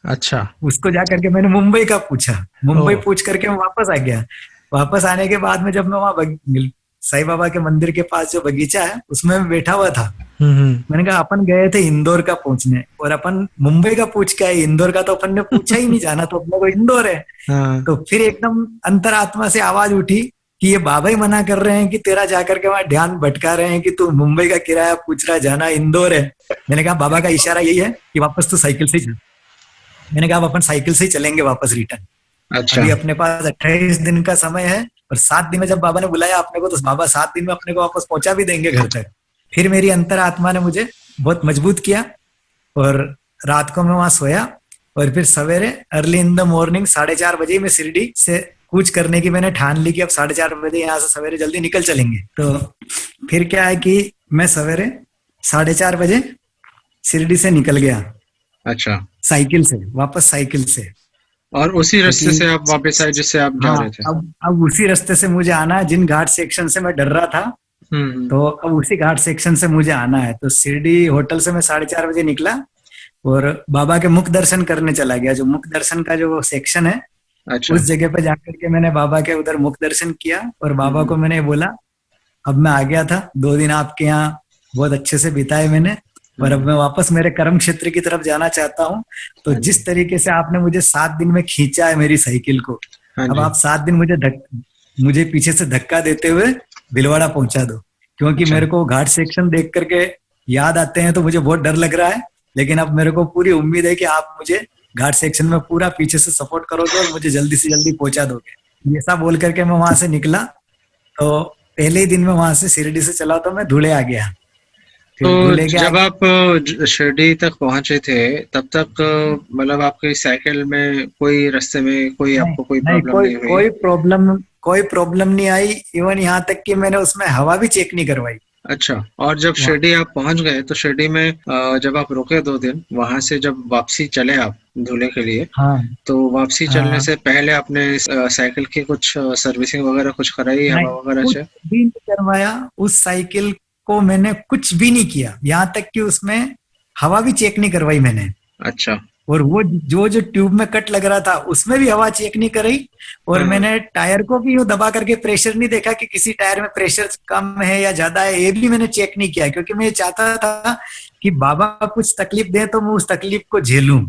अच्छा। उसको जा करके मैंने मुंबई का पूछा, मुंबई ओह। पूछ करके मैं वापस आ गया। वापस आने के बाद में जब मैं वहाँ साईं बाबा के मंदिर के पास जो बगीचा है उसमें मैं बैठा हुआ था। हम्म। मैंने कहा अपन गए थे इंदौर का पूछने और अपन मुंबई का पूछ के आए, इंदौर का तो अपन ने पूछा ही नहीं, जाना तो अपने को इंदौर है। हाँ। तो फिर एकदम अंतरात्मा से आवाज उठी कि ये बाबा ही मना कर रहे हैं कि तेरा जाकर के वहां ध्यान भटका रहे हैं कि तू मुंबई का किराया पूछ रहा है, जाना इंदौर है। मैंने कहा बाबा का इशारा यही है कि वापस तू साइकिल से ही चल। मैंने कहा अब अपन साइकिल से ही चलेंगे वापस रिटर्न। अच्छा। अभी अपने पास 28 दिन का समय है और 7 दिन में जब बाबा ने बुलाया अपने को तो बाबा 7 दिन में अपने को वापस पहुंचा भी देंगे घर तक। फिर मेरी अंतरात्मा ने मुझे बहुत मजबूत किया और रात को मैं वहां सोया और फिर सवेरे अर्ली इन द मॉर्निंग 4:30 बजे मैं शिरडी से कूच करने की मैंने ठान ली कि अब 4:30 बजे यहाँ से सवेरे जल्दी निकल चलेंगे। तो फिर क्या है कि मैं सवेरे 4:30 बजे शिरडी से निकल गया, अच्छा। साइकिल से, वापस साइकिल से। और उसी रास्ते क्योंकि से आप वापस आए जिससे आप जा हाँ, रहे थे? अब उसी रास्ते से मुझे आना है, जिन घाट सेक्शन से मैं डर रहा था हम्म। तो अब उसी घाट सेक्शन से मुझे आना है। तो शिरडी होटल से मैं 4:30 बजे निकला और बाबा के मुख दर्शन करने चला गया। जो मुख दर्शन का जो सेक्शन है अच्छा। उस जगह पे जाकर के मैंने बाबा के उधर मुख दर्शन किया और बाबा को हम्म। मैंने बोला अब मैं आ गया था, 2 दिन आपके यहाँ बहुत अच्छे से बिताए मैंने, पर अब मैं वापस मेरे कर्म क्षेत्र की तरफ जाना चाहता हूँ। तो हाँ जी। जिस तरीके से आपने मुझे 7 दिन में खींचा है मेरी साइकिल को, हाँ अब जी। आप 7 दिन मुझे पीछे से धक्का देते हुए भीलवाड़ा पहुंचा दो। क्योंकि अच्छा। मेरे को घाट सेक्शन देख करके याद आते हैं तो मुझे बहुत डर लग रहा है, लेकिन अब मेरे को पूरी उम्मीद है कि आप मुझे घाट सेक्शन में पूरा पीछे से सपोर्ट करोगे और मुझे जल्दी से जल्दी पहुंचा दोगे। ऐसा बोल करके मैं वहां से निकला। तो पहले ही दिन में वहां से शिरडी से चला तो मैं धुले आ गया। तो फिर धुले के जब आगे आप शिरडी तक पहुंचे थे तब तक मतलब आपकी साइकिल में कोई रास्ते में कोई नहीं, आपको कोई नहीं, प्रॉब्लम कोई नहीं हुई? कोई प्रॉब्लम नहीं आई। इवन यहाँ तक कि मैंने उसमें हवा भी चेक नहीं करवाई। अच्छा। और जब वहाँ- शिरडी आप पहुंच गए तो शिरडी में जब आप रुके 2 दिन वहां से जब वापसी चले आप धुले के लिए, हाँ, तो वापसी चलने हाँ, से पहले आपने साइकिल की कुछ सर्विसिंग वगैरह कुछ कराई नहीं, हवा वगैरह कुछ से? भी नहीं करवाया। उस साइकिल को मैंने कुछ भी नहीं किया, यहाँ तक कि उसमें हवा भी चेक नहीं करवाई मैंने। अच्छा। और वो जो जो ट्यूब में कट लग रहा था उसमें भी हवा चेक नहीं करी। और हाँ। मैंने टायर को भी यूं दबा करके प्रेशर नहीं देखा कि किसी टायर में प्रेशर कम है या ज्यादा है, ये भी मैंने चेक नहीं किया, क्योंकि मैं ये चाहता था कि बाबा कुछ तकलीफ दे तो मैं उस तकलीफ को झेलूं।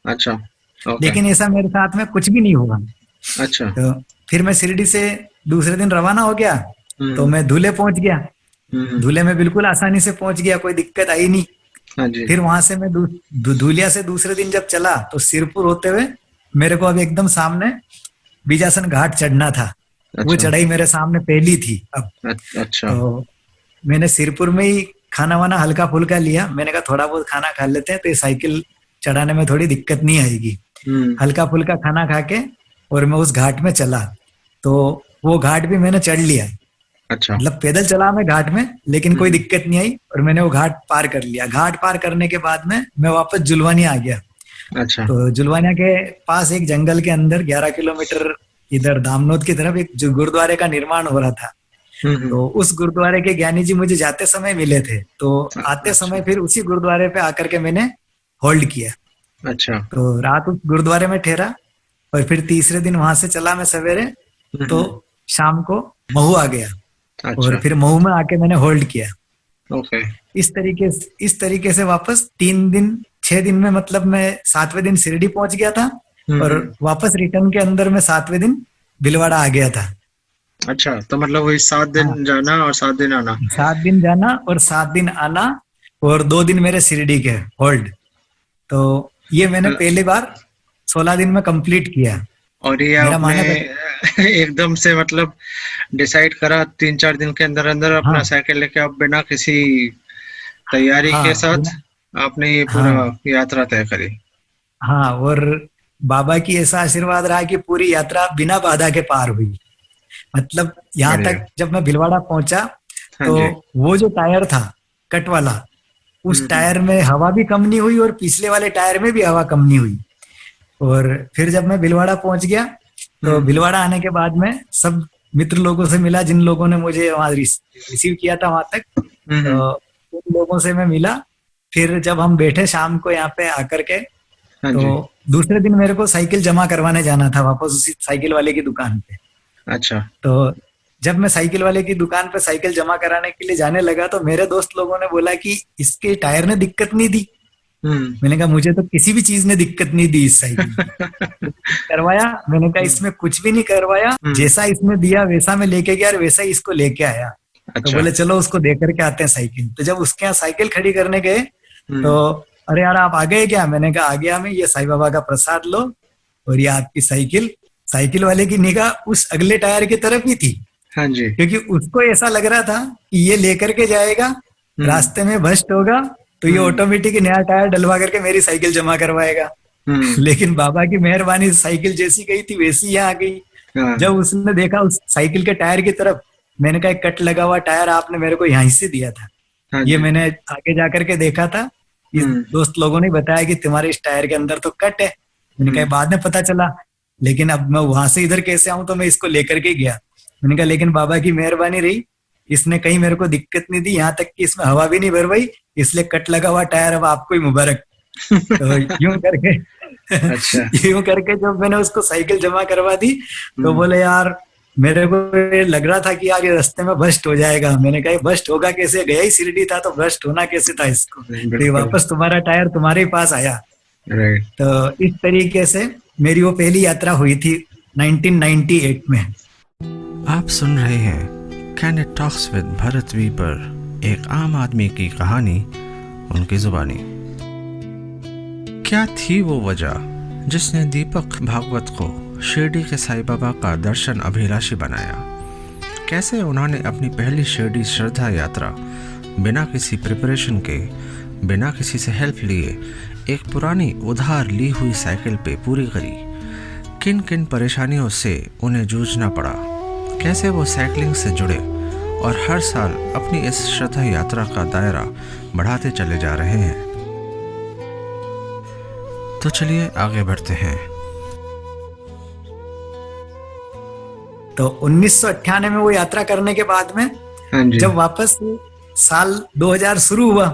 अच्छा। ओके। लेकिन ऐसा मेरे साथ में कुछ भी नहीं हुआ। अच्छा। तो फिर मैं शिरडी से दूसरे दिन रवाना हो गया। तो हम्म। मैं धुले पहुंच गया। हम्म। धुले में बिल्कुल आसानी से पहुंच गया, कोई दिक्कत आई नहीं। हाँ जी। फिर वहां से मैं धुलिया से दूसरे दिन जब चला तो सिरपुर होते हुए मेरे को अब एकदम सामने बीजासन घाट चढ़ना था। वो अच्छा। चढ़ाई मेरे सामने पहली थी अब। अच्छा। तो मैंने सिरपुर में ही खाना वाना हल्का फुल्का लिया। मैंने कहा थोड़ा बहुत खाना खा लेते हैं तो ये साइकिल चढ़ाने में थोड़ी दिक्कत नहीं आएगी। हम्म। हल्का फुल्का खाना खा के और मैं उस घाट में चला। तो वो घाट भी मैंने चढ़ लिया, अच्छा। मतलब पैदल चला मैं घाट में, लेकिन कोई हम्म। दिक्कत नहीं आई और मैंने वो घाट पार कर लिया। घाट पार करने के बाद में मैं वापस जुलवानिया आ गया। अच्छा। तो जुलवानिया के पास एक जंगल के अंदर 11 किलोमीटर इधर दामनोद की तरफ एक जो गुरुद्वारे का निर्माण हो रहा था। हम्म। तो उस गुरुद्वारे के ज्ञानी जी मुझे जाते समय मिले थे। तो आते अच्छा। समय फिर उसी गुरुद्वारे पे आकर के मैंने होल्ड किया। अच्छा। तो रात उस गुरुद्वारे में ठहरा और फिर तीसरे दिन वहां से चला मैं सवेरे। तो हम्म। शाम को महू आ गया और अच्छा। फिर महू में आके मैंने होल्ड किया। ओके। इस तरीके से वापस 3 दिन 6 दिन में, मतलब मैं 7वें दिन शिरडी पहुंच गया था और हम्म। वापस रिटर्न के अंदर मैं 7वें दिन भीलवाड़ा आ गया था। अच्छा, तो मतलब वही 7 दिन हाँ, जाना और 7 दिन आना। 7 दिन जाना और 7 दिन आना और 2 दिन मेरे शिरडी के होल्ड। तो ये मैंने अ, पहली बार 16 दिन में कंप्लीट किया। और ये मेरा आपने माना था। एकदम से मतलब डिसाइड करा 3-4 दिन के अंदर अंदर अपना हाँ, साइकिल लेके आप बिना किसी तैयारी के हाँ, साथ आपने ये पूरा हाँ, यात्रा तय करी? हाँ। और बाबा की ऐसा आशीर्वाद रहा कि पूरी यात्रा बिना बाधा के पार हुई। मतलब यहाँ बढ़िया। तक जब मैं भीलवाड़ा पहुंचा हाँ तो जी। वो जो टायर था कट वाला, उस हम्म। टायर में हवा भी कम नहीं हुई और पिछले वाले टायर में भी हवा कम नहीं हुई। और फिर जब मैं भीलवाड़ा पहुंच गया तो हम्म। भीलवाड़ा आने के बाद में सब मित्र लोगों से मिला, जिन लोगों ने मुझे वहां रिसीव किया था वहां तक। तो हम्म। उन लोगों से मैं मिला। फिर जब हम बैठे शाम को यहाँ पे आकर के, हाँ तो जी। दूसरे दिन मेरे को साइकिल जमा करवाने जाना था वापस उसी साइकिल वाले की दुकान पे। अच्छा। तो जब मैं साइकिल वाले की दुकान पे साइकिल जमा कराने के लिए जाने लगा तो मेरे दोस्त लोगों ने बोला कि इसके टायर ने दिक्कत नहीं दी। मैंने कहा मुझे तो किसी भी चीज ने दिक्कत नहीं दी इस साइकिल में। करवाया, मैंने कहा इसमें कुछ भी नहीं करवाया, जैसा इसने दिया वैसा मैं लेके गया और वैसा ही इसको लेके आया। तो बोले चलो उसको दे करके आते हैं साइकिल। तो जब उसके यहाँ साइकिल खड़ी करने गए तो अरे यार आप आ गए क्या? मैंने कहा आ गया मैं, ये साईं बाबा का प्रसाद लो और ये आपकी साइकिल। साइकिल वाले की निगाह उस अगले टायर की तरफ ही थी। हाँ जी। क्योंकि उसको ऐसा लग रहा था कि ये लेकर के जाएगा, रास्ते में भ्रष्ट होगा तो ये ऑटोमेटिक नया टायर डलवा करके मेरी साइकिल जमा करवाएगा। लेकिन बाबा की मेहरबानी, साइकिल जैसी गई थी वैसी यहाँ आ गई। जब उसने देखा उस साइकिल के टायर की तरफ, मैंने कहा कट लगा हुआ टायर आपने मेरे को यहीं से दिया था। ये मैंने आगे जाकर के देखा था, इस दोस्त लोगों ने बताया कि तुम्हारे इस टायर के अंदर तो कट है। मैंने कहा बाद में पता चला, लेकिन अब मैं वहां से इधर कैसे आऊं, तो मैं इसको लेकर के गया। मैंने कहा लेकिन बाबा की मेहरबानी रही, इसने कहीं मेरे को दिक्कत नहीं दी, यहाँ तक कि इसमें हवा भी नहीं भर पाई, इसलिए कट लगा हुआ टायर अब आपको ही मुबारक। तो यूं करके अच्छा। यूं करके जब मैंने उसको साइकिल जमा करवा दी तो बोले यार मेरे को लग रहा था कि यार ये रास्ते में भ्रष्ट हो जाएगा। मैंने कहा भ्रष्ट होगा कैसे, गया ही शिरडी था तो भ्रष्ट होना कैसे था इसको। तो वापस तुम्हारा टायर तुम्हारे ही पास आया। तो इस तरीके से मेरी वो पहली यात्रा हुई थी 1998 में। आप सुन रहे हैं candid talks with Bharat V पर एक आम आदमी की कहानी उनकी जुबानी। क्या थी वो वजह जिसने दीपक भागवत को शिरडी के साईं बाबा का दर्शन अभिलाषी बनाया? कैसे उन्होंने अपनी पहली शिरडी श्रद्धा यात्रा बिना किसी प्रिपरेशन के, बिना किसी से हेल्प लिए एक पुरानी उधार ली हुई साइकिल पे पूरी करी? किन किन परेशानियों से उन्हें जूझना पड़ा? कैसे वो साइकिलिंग से जुड़े और हर साल अपनी इस श्रद्धा यात्रा का दायरा बढ़ाते चले जा रहे हैं? तो चलिए आगे बढ़ते हैं। तो 1998 में वो यात्रा करने के बाद में जब वापस साल 2000 शुरू हुआ,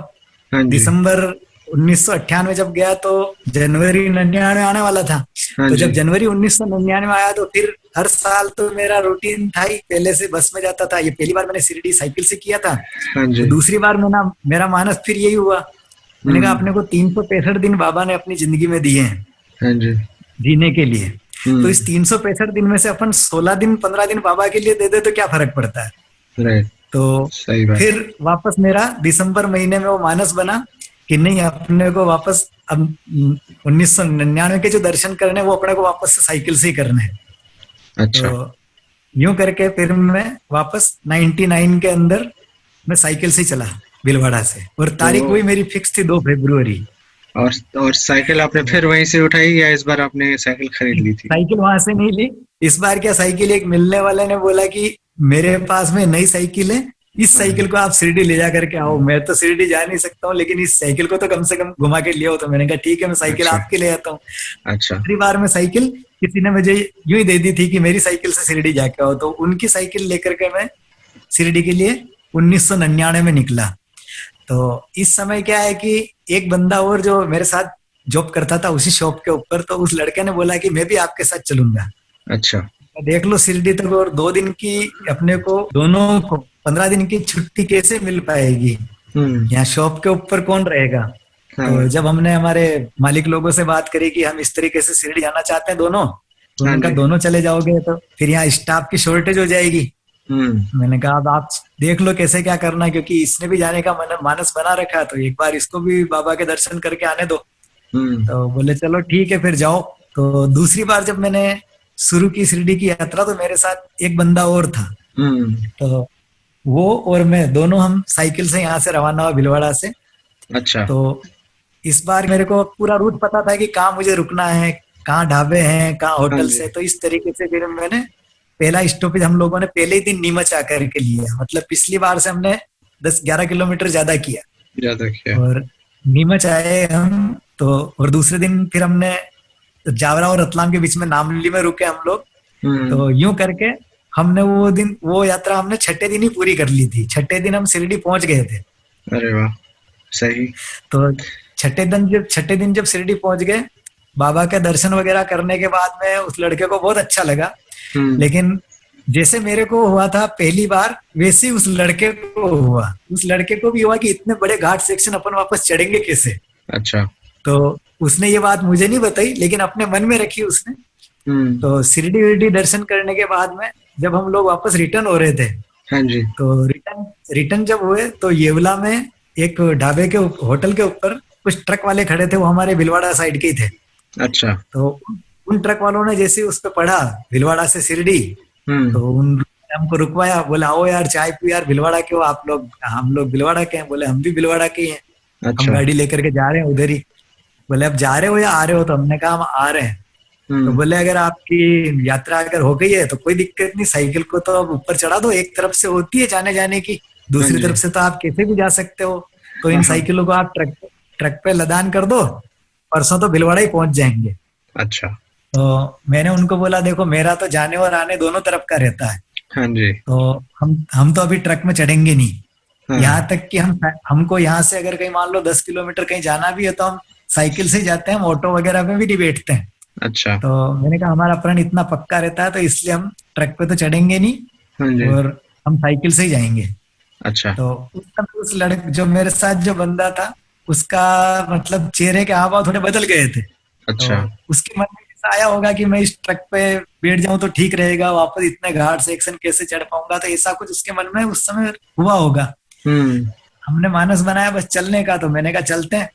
दिसंबर 1998 जब गया तो जनवरी 99 आने वाला था। तो जब जनवरी 1999 आया तो फिर हर साल तो मेरा रूटीन था ही, पहले से बस में जाता था। ये पहली बार मैंने शिरडी साइकिल से किया था। तो दूसरी बार मेरा मानस फिर यही हुआ, मैंने कहा अपने को 365 दिन बाबा ने अपनी जिंदगी में दिए हैं जीने के लिए। तो इस 365 दिन में से अपन 16 दिन 15 दिन बाबा के लिए दे दे तो क्या फर्क पड़ता है। तो फिर वापस मेरा दिसंबर महीने में वो मानस बना कि नहीं, अपने को वापस अब 1999 के जो दर्शन करने वो अपने को वापस से साइकिल से ही करने हैं। अच्छा। तो यूं करके फिर मैं वापस 99 के अंदर मैं साइकिल से चला भीलवाड़ा से, और तारीख वही मेरी फिक्स थी 2 फरवरी। और साइकिल आपने फिर वहीं से उठाई या इस बार आपने साइकिल खरीद ली थी? साइकिल वहां से नहीं ली। इस बार क्या, साइकिल एक मिलने वाले ने बोला कि मेरे पास में नई साइकिल है, इस साइकिल को आप शिरडी ले जा करके आओ। मैं तो शिरडी जा नहीं सकता हूँ, लेकिन इस साइकिल को तो कम से कम घुमा के ले आओ। तो मैंने कहा ठीक है, मैं साइकिल आपके ले आता हूँ। अच्छा। दूसरी बार में साइकिल किसी ने मुझे यूं ही दे दी थी कि मेरी साइकिल से शिरडी जाके आओ। तो उनकी साइकिल लेकर के मैं शिरडी के लिए 1999 में निकला। तो इस समय क्या है कि एक बंदा और जो मेरे साथ जॉब करता था उसी शॉप के ऊपर, तो उस लड़के ने बोला कि मैं भी आपके साथ चलूंगा। अच्छा। देख लो शिरडी तक, और 2 दिन की अपने को दोनों को 15 दिन की छुट्टी कैसे मिल पाएगी, यहाँ शॉप के ऊपर कौन रहेगा। तो जब हमने हमारे मालिक लोगों से बात करी कि हम इस तरीके से शिरडी जाना चाहते हैं दोनों, तो उनका दोनों चले जाओगे तो फिर यहाँ स्टाफ की शॉर्टेज हो जाएगी। मैंने कहा अब आप देख लो कैसे क्या करना, क्योंकि इसने भी जाने का मानस बना रखा, तो एक बार इसको भी बाबा के दर्शन करके आने दो। तो बोले चलो ठीक है फिर जाओ। तो दूसरी बार जब मैंने शुरू की शिरडी की यात्रा तो मेरे साथ एक बंदा और था। तो वो और मैं दोनों हम साइकिल से यहाँ से रवाना हुआ भीलवाड़ा से। अच्छा। तो इस बार मेरे को पूरा रूट पता था कि कहाँ मुझे रुकना है, कहाँ ढाबे हैं, कहाँ होटल्स है। तो इस तरीके से फिर मैंने पहला स्टॉपेज हम लोगों ने पहले ही दिन नीमच आकर के लिया। मतलब पिछली बार से हमने 10-11 किलोमीटर ज्यादा किया और नीमच आए हम। तो और दूसरे दिन फिर हमने जावरा और रतलाम के बीच में नामली में रुके हम लोग। तो यूं करके हमने वो यात्रा हमने 6ठे दिन ही पूरी कर ली थी। 6ठे दिन हम शिरडी पहुंच गए थे। अरे वाह, सही। तो 6ठे दिन जब शिरडी पहुंच गए, बाबा के दर्शन वगैरह करने के बाद में उस लड़के को बहुत अच्छा लगा। लेकिन जैसे मेरे को हुआ था पहली बार, वैसे ही उस लड़के को हुआ। उस लड़के को भी हुआ कि इतने बड़े घाट सेक्शन अपन वापस चढ़ेंगे कैसे। अच्छा। तो उसने ये बात मुझे नहीं बताई, लेकिन अपने मन में रखी उसने। तो शिरडी विरडी दर्शन करने के बाद में जब हम लोग वापस रिटर्न हो रहे थे, हाँ जी, तो रिटर्न जब हुए तो येवला में एक ढाबे के होटल के ऊपर कुछ ट्रक वाले खड़े थे, वो हमारे भिलवाड़ा साइड के ही थे। अच्छा। तो उन ट्रक वालों ने जैसे उस पर पढ़ा भिलवाड़ा से शिरडी, तो उन हमको रुकवाया, बोले आओ यार चाय पी यार, भिलवाड़ा के हो आप लोग? हम लोग भिलवाड़ा के हैं। बोले हम भी भिलवाड़ा के ही हैं। अच्छा। हम गाड़ी लेकर के जा रहे हैं उधर ही। बोले अब जा रहे हो या आ रहे हो? तो हमने कहा हम आ रहे हैं। तो बोले अगर आपकी यात्रा अगर हो गई है तो कोई दिक्कत नहीं, साइकिल को तो अब ऊपर चढ़ा दो, एक तरफ से होती है जाने जाने की, दूसरी तरफ से तो आप कैसे भी जा सकते हो। तो इन साइकिलों को आप ट्रक पे लदान कर दो, परसों तो भिलवाड़ा ही पहुंच जाएंगे। अच्छा। तो मैंने उनको बोला देखो मेरा तो जाने और आने दोनों तरफ का रहता है। हाँ जी। तो हम तो अभी ट्रक में चढ़ेंगे नहीं। हाँ। यहाँ तक कि हमको यहाँ से अगर कहीं मान लो 10 किलोमीटर कहीं जाना भी है तो हम साइकिल से ही जाते हैं, हम ऑटो वगैरह में भी नहीं बैठते हैं। अच्छा। तो मैंने कहा हमारा प्रण इतना पक्का रहता है तो इसलिए हम ट्रक पे तो चढ़ेंगे नहीं। हाँ जी। और हम साइकिल से ही जाएंगे। अच्छा। तो उस समय उस लड़के जो मेरे साथ जो बंदा था, उसका मतलब चेहरे के हाव भाव थोड़े बदल गए थे। अच्छा। तो उसके मन में ऐसा आया होगा कि मैं इस ट्रक पे बैठ जाऊं तो ठीक रहेगा, वापस इतने घाट सेक्शन कैसे चढ़ पाऊंगा, तो ऐसा कुछ उसके मन में उस समय हुआ होगा। हमने मानस बनाया बस चलने का, तो मैंने कहा चलते हैं।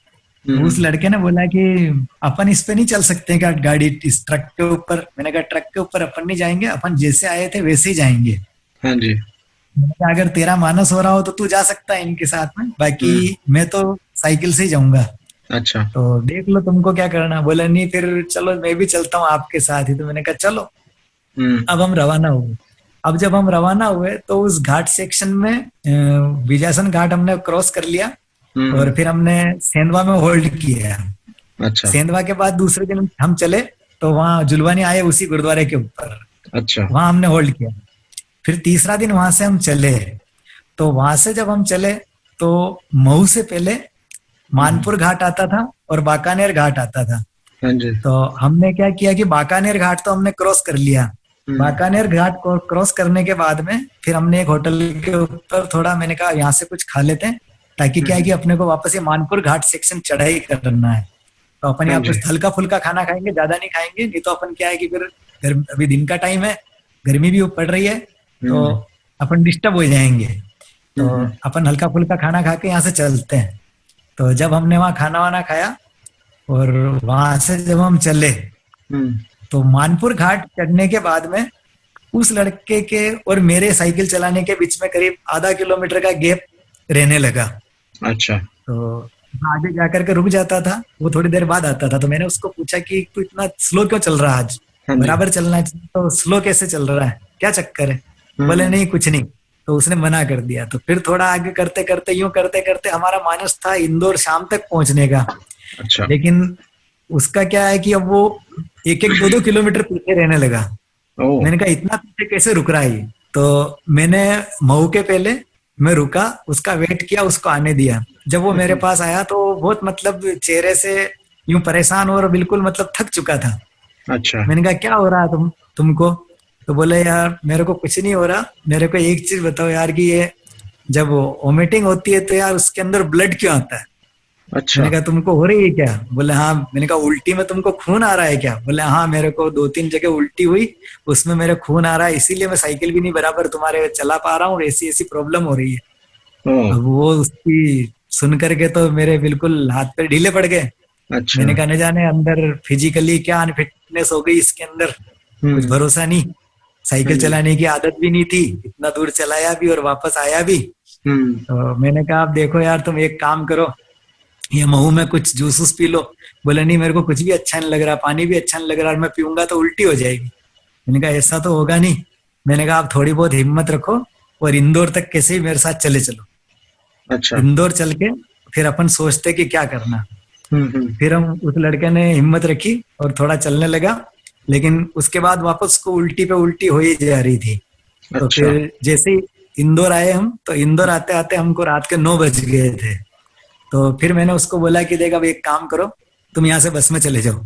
तो उस लड़के ने बोला कि अपन इस पे नहीं चल सकते क्या गाड़ी, इस ट्रक के ऊपर? मैंने कहा ट्रक के ऊपर अपन नहीं जाएंगे, अपन जैसे आए थे वैसे ही जाएंगे। हाँ जी। मैंने कहा अगर तेरा मानस हो रहा हो तो तू जा सकता है इनके साथ में, बाकी मैं तो साइकिल से ही जाऊंगा। अच्छा। तो देख लो तुमको क्या करना। बोला नहीं फिर चलो मैं भी चलता हूँ आपके साथ ही। तो मैंने कहा चलो। अब हम रवाना हुए। अब जब हम रवाना हुए तो उस घाट सेक्शन में विजासन घाट हमने क्रॉस कर लिया और फिर हमने सेंधवा में होल्ड किया। अच्छा। सेंधवा के बाद दूसरे दिन हम चले तो वहाँ जुलवानी आए उसी गुरुद्वारे के ऊपर। अच्छा। वहां हमने होल्ड किया। फिर तीसरा दिन वहां से हम चले। तो वहां से जब हम चले तो महू से पहले मानपुर घाट आता था और बाकानेर घाट आता था। हाँ जी। तो हमने क्या किया कि बाकानेर घाट तो हमने क्रॉस कर लिया। बाकानेर घाट को क्रॉस करने के बाद में फिर हमने एक होटल के ऊपर थोड़ा, मैंने कहा यहाँ से कुछ खा लेते हैं, ताकि क्या है कि अपने को वापस ये मानपुर घाट सेक्शन चढ़ाई करना है। तो अपन यहाँ कुछ हल्का फुल्का खाना खाएंगे, ज्यादा नहीं खाएंगे, नहीं तो अपन क्या है कि फिर अभी दिन का टाइम है, गर्मी भी पड़ रही है, तो अपन डिस्टर्ब हो जाएंगे। तो अपन हल्का फुल्का खाना खा के यहाँ से चलते हैं। तो जब हमने वहाँ खाना वाना खाया और वहां से जब हम चले तो मानपुर घाट चढ़ने के बाद में उस लड़के के और मेरे साइकिल चलाने के बीच में करीब आधा किलोमीटर का गैप रहने लगा। अच्छा। तो आगे जाकर के रुक जाता था, वो थोड़ी देर बाद आता था। तो मैंने उसको पूछा कि तू इतना स्लो क्यों चल रहा है आज? बराबर चलना चाहिए, तो स्लो कैसे चल रहा है, क्या चक्कर है? बोले नहीं कुछ नहीं। तो उसने मना कर दिया। तो फिर थोड़ा आगे करते करते यूं करते करते हमारा मानस था इंदौर शाम तक पहुंचने का। अच्छा। लेकिन उसका क्या है कि अब वो 1-1, 2-2 किलोमीटर पीछे रहने लगा। मैंने कहा इतना पीछे कैसे रुक रहा है? तो मैंने मऊ के पहले मैं रुका, उसका वेट किया, उसको आने दिया। जब वो मेरे पास आया तो बहुत मतलब चेहरे से यूं परेशान और बिल्कुल मतलब थक चुका था। अच्छा। मैंने कहा क्या हो रहा है तुमको? तो बोले यार मेरे को कुछ नहीं हो रहा, मेरे को एक चीज बताओ यार कि ये जब वोमिटिंग होती है तो यार उसके अंदर ब्लड क्यों आता है? अच्छा। मैंने कहा तुमको हो रही है क्या? बोले हाँ। मैंने कहा उल्टी में तुमको खून आ रहा है क्या? बोले हाँ मेरे को 2-3 जगह उल्टी हुई, उसमें मेरे खून आ रहा है, इसीलिए मैं साइकिल भी नहीं बराबर तुम्हारे चला पा रहा हूँ और ऐसी ऐसी प्रॉब्लम हो रही है। अब वो उसकी सुन करके तो मेरे बिल्कुल हाथ पे ढीले पड़ गए। अच्छा। मैंने कहा न जाने अंदर फिजिकली क्या अनफिटनेस हो गई इसके अंदर, कुछ भरोसा नहीं। साइकिल चलाने की आदत भी नहीं थी, इतना दूर चलाया भी और वापस आया भी। तो मैंने कहा आप देखो यार तुम एक काम करो, ये महू में कुछ जूस पी लो। बोले नहीं मेरे को कुछ भी अच्छा नहीं लग रहा, पानी भी अच्छा नहीं लग रहा, और मैं पीऊंगा तो उल्टी हो जाएगी। मैंने कहा ऐसा तो होगा नहीं। मैंने कहा आप थोड़ी बहुत हिम्मत रखो और इंदौर तक कैसे ही मेरे साथ चले चलो। अच्छा। इंदौर चल के फिर अपन सोचते कि क्या करना। फिर हम उस लड़के ने हिम्मत रखी और थोड़ा चलने लगा, लेकिन उसके बाद वापस को उल्टी पे उल्टी हो ही जा रही थी। तो फिर जैसे ही इंदौर आए हम, तो इंदौर आते आते हमको रात के 9 बज गए थे। तो फिर मैंने उसको बोला कि देख अब एक काम करो, तुम यहाँ से बस में चले जाओ।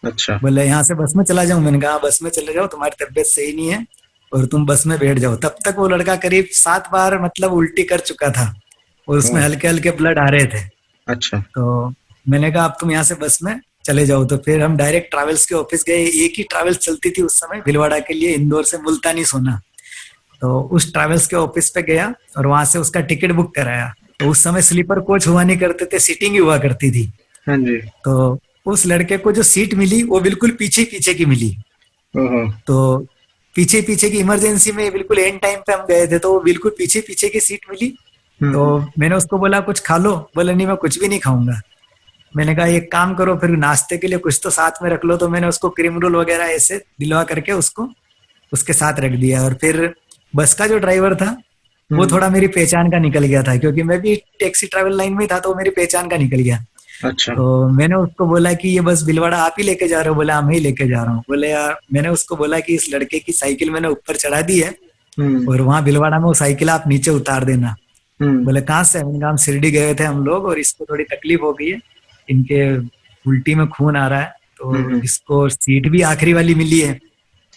अच्छा। बोले यहाँ से बस में चला जाऊं? मैंने कहा बस में चले जाओ, तुम्हारी तबीयत सही नहीं है और तुम बस में बैठ जाओ। तब तक वो लड़का करीब 7 बार मतलब उल्टी कर चुका था और उसमें ओह, हल्के हल्के ब्लड आ रहे थे। अच्छा। तो मैंने कहा अब तुम यहाँ से बस में चले जाओ। तो फिर हम डायरेक्ट ट्रैवल्स के ऑफिस गए। एक ही ट्रैवल्स चलती थी उस समय भीलवाड़ा के लिए, इंदौर से मुल्तानी सोना। तो उस ट्रैवल्स के ऑफिस पे गया और वहां से उसका टिकट बुक कराया। तो उस समय स्लीपर कोच हुआ नहीं करते थे, सीटिंग ही हुआ करती थी। हाँ जी। तो उस लड़के को जो सीट मिली वो बिल्कुल पीछे पीछे की मिली। ओहो। तो पीछे पीछे की इमरजेंसी में बिल्कुल एंड टाइम पे हम गए थे, तो वो बिल्कुल पीछे पीछे की सीट मिली। तो हम्म। मैंने उसको बोला कुछ खा लो। बोले नहीं, मैं कुछ भी नहीं खाऊंगा। मैंने कहा एक काम करो फिर, नाश्ते के लिए कुछ तो साथ में रख लो। तो मैंने उसको क्रीम रोल वगैरह ऐसे दिलवा करके उसको उसके साथ रख दिया। और फिर बस का जो ड्राइवर था वो हम्म। थोड़ा मेरी पहचान का निकल गया था, क्योंकि मैं भी टैक्सी ट्रैवल लाइन में ही था, तो वो मेरी पहचान का निकल गया। अच्छा। तो मैंने उसको बोला कि ये बस भीलवाड़ा आप ही लेके जा रहे हो? बोला हाँ, मैं ही लेके जा रहा हूँ। बोले यार, मैंने उसको बोला कि इस लड़के की साइकिल मैंने ऊपर चढ़ा दी है हम्म। और वहां भीलवाड़ा में वो साइकिल आप नीचे उतार देना। हम्म। बोले कहाँ से? मैंने कहा हम शिरडी गए थे हम लोग और इसको थोड़ी तकलीफ हो गई है, इनके उल्टी में खून आ रहा है, तो हम्म। इसको सीट भी आखिरी वाली मिली है।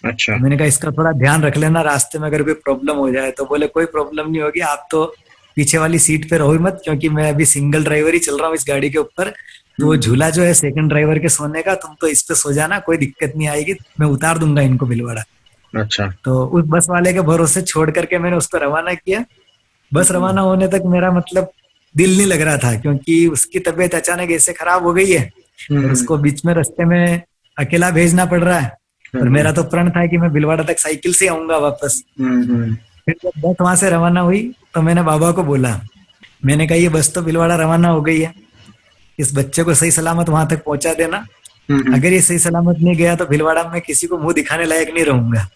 अच्छा। तो मैंने कहा इसका थोड़ा ध्यान रख लेना, रास्ते में अगर कोई प्रॉब्लम हो जाए। तो बोले कोई प्रॉब्लम नहीं होगी, आप तो पीछे वाली सीट पे रहो ही मत, क्योंकि मैं अभी सिंगल ड्राइवर ही चल रहा हूँ इस गाड़ी के ऊपर। तो वो हम्म। झूला जो है सेकंड ड्राइवर के सोने का, तुम तो इस पे सो जाना, कोई दिक्कत नहीं आएगी, मैं उतार दूंगा इनको भीलवाड़ा। अच्छा। तो उस बस वाले के भरोसे छोड़ करके मैंने उसको रवाना किया। बस हम्म। रवाना होने तक मेरा मतलब दिल नहीं लग रहा था, क्योंकि उसकी तबीयत अचानक ऐसे खराब हो गई है और हम्म। उसको बीच में रास्ते में अकेला भेजना पड़ रहा है। हाँ और जी। मेरा तो प्रण था कि मैं भीलवाड़ा तक साइकिल से आऊंगा वापस। हम्म। फिर जब बस वहां से रवाना हुई तो मैंने बाबा को बोला, मैंने कहा ये बस तो भीलवाड़ा रवाना हो गई है, इस बच्चे को सही सलामत वहां तक पहुंचा देना। हम्म। अगर ये सही सलामत नहीं गया तो भीलवाड़ा में किसी को मुंह दिखाने लायक नहीं रहूंगा,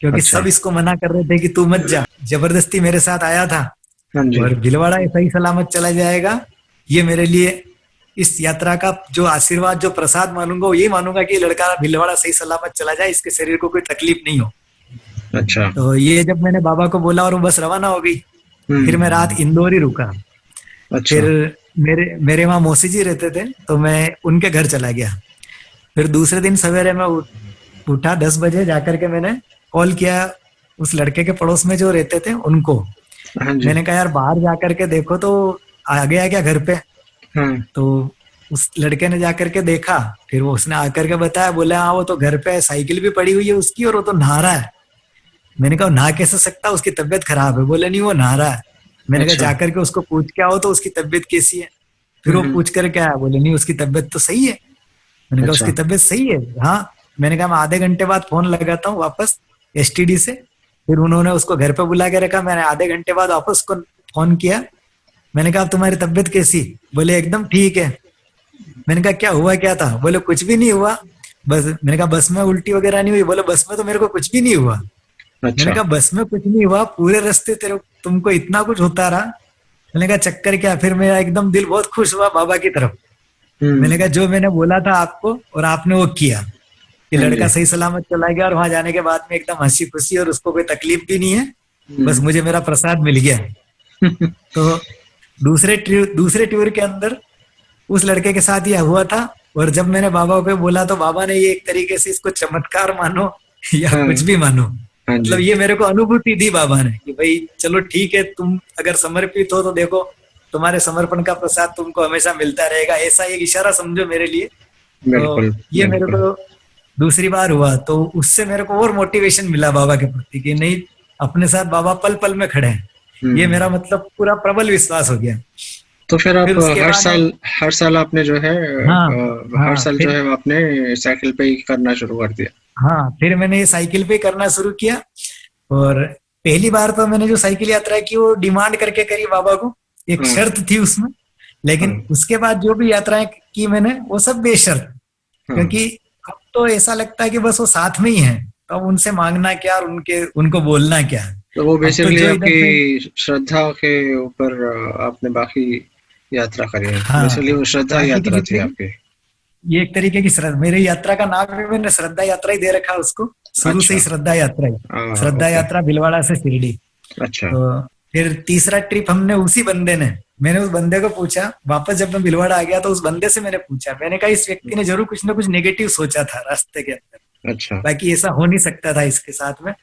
क्योंकि अच्छा। सब इसको मना कर रहे थे कि तू मत जा। जबरदस्ती मेरे साथ आया था हाँ जी। और भीलवाड़ा सही सलामत चला जाएगा, ये मेरे लिए इस यात्रा का जो आशीर्वाद, जो प्रसाद मानूंगा, वो यही मानूंगा कि ये लड़का भीलवाड़ा सही सलामत चला जाए, इसके शरीर को कोई तकलीफ नहीं हो। अच्छा। तो ये जब मैंने बाबा को बोला और वो बस रवाना हो गई, फिर मैं रात इंदौर ही रुका। अच्छा। फिर मेरे मेरे वहां मौसी जी रहते थे, तो मैं उनके घर चला गया। फिर दूसरे दिन सवेरे मैं उठा 10 बजे, जाकर के मैंने कॉल किया उस लड़के के पड़ोस में जो रहते थे उनको। हाँ जी। मैंने कहा यार बाहर जाकर के देखो तो आ गया क्या घर पे? हाँ। तो उस लड़के ने जाकर के देखा, फिर वो उसने आकर के बताया, बोला हाँ वो तो घर पे है, साइकिल भी पड़ी हुई है उसकी और वो तो नहा रहा है। मैंने कहा नहा कैसे सकता, उसकी तबीयत खराब है। बोले नहीं वो नहा रहा है। मैंने कहा अच्छा। जाकर के उसको पूछ के आओ तो उसकी तबीयत कैसी है। फिर वो पूछ करके आया, बोले नहीं उसकी तबीयत तो सही है। मैंने कहा अच्छा। उसकी तबीयत सही है? हाँ। मैंने कहा मैं आधे घंटे बाद फोन लगाता हूँ वापस एसटीडी से। फिर उन्होंने उसको घर पे बुला के रखा। मैंने आधे घंटे बाद वापस उसको फोन किया। मैंने कहा अब तुम्हारी तबीयत कैसी? बोले एकदम ठीक है। मैंने कहा क्या हुआ, क्या था? बोले कुछ भी नहीं हुआ बस। मैंने कहा बस में उल्टी वगैरह नहीं हुई? बोले बस में तो मेरे को कुछ भी नहीं हुआ। मैंने अच्छा। कहा बस में कुछ नहीं हुआ, पूरे रास्ते तेरे तुमको इतना कुछ होता रहा। मैंने कहा चक्कर क्या? फिर मेरा एकदम दिल बहुत खुश हुआ बाबा की तरफ। मैंने कहा जो मैंने बोला था आपको और आपने वो किया, कि हाँ लड़का जी। सही सलामत चला गया और वहां जाने के बाद में एकदम हंसी खुशी और उसको कोई तकलीफ भी नहीं है, बस हम्म। मुझे मेरा प्रसाद मिल गया। तो दूसरे टूर के अंदर उस लड़के के साथ यह हुआ था। और जब मैंने बाबा को बोला तो बाबा ने ये एक तरीके से इसको चमत्कार मानो या हाँ। कुछ भी मानो, हाँ मतलब जी। ये मेरे को अनुभूति दी बाबा ने कि भाई चलो ठीक है, तुम अगर समर्पित हो तो देखो तुम्हारे समर्पण का प्रसाद तुमको हमेशा मिलता रहेगा, ऐसा एक इशारा समझो मेरे लिए। तो बिल्कुल ये मेरे बिल्कुल। को दूसरी बार हुआ, तो उससे मेरे को और मोटिवेशन मिला बाबा के प्रति कि नहीं, अपने साथ बाबा पल पल में खड़े हैं। ये मेरा मतलब पूरा प्रबल विश्वास हो गया। तो फिर आप फिर उसके बाद हर साल आपने जो है हाँ हर हाँ साल जो फिर है आपने साइकिल पे ही करना शुरू कर दिया? हाँ फिर मैंने ये साइकिल पे करना शुरू किया। और पहली बार तो मैंने जो साइकिल यात्रा की वो डिमांड करके करी बाबा को, एक हाँ। शर्त थी उसमें। लेकिन हाँ। उसके बाद जो भी यात्राएं की मैंने वो सब बेशर्त, हाँ। क्योंकि अब तो ऐसा लगता है कि बस वो साथ में ही है, तो अब उनसे मांगना क्या और उनको बोलना क्या। तो वो अब तो बेसिकली जो इधर से आपकी श्रद्धा के ऊपर आपने बाकी यात्रा करी है, हाँ बेसिकली वो श्रद्धा बाकी की यात्रा थी जितनी आपकी। ये एक तरीके की श्रद्धा, मेरी यात्रा का नाम भी मैंने श्रद्धा यात्रा ही दे रखा उसको, शुरू से अच्छा। ही श्रद्धा यात्रा ही। श्रद्धा ओके। यात्रा भीलवाड़ा से शिरडी। अच्छा। तो फिर तीसरा ट्रिप हमने उसी बंदे ने मैंने उस बंदे को पूछा, वापस जब मैं भीलवाड़ा आ गया तो उस बंदे से मैंने पूछा, मैंने कहा इस व्यक्ति ने जरूर कुछ ना कुछ नेगेटिव सोचा था रास्ते के अंदर, अच्छा। बाकी ऐसा हो नहीं सकता था इसके साथ में।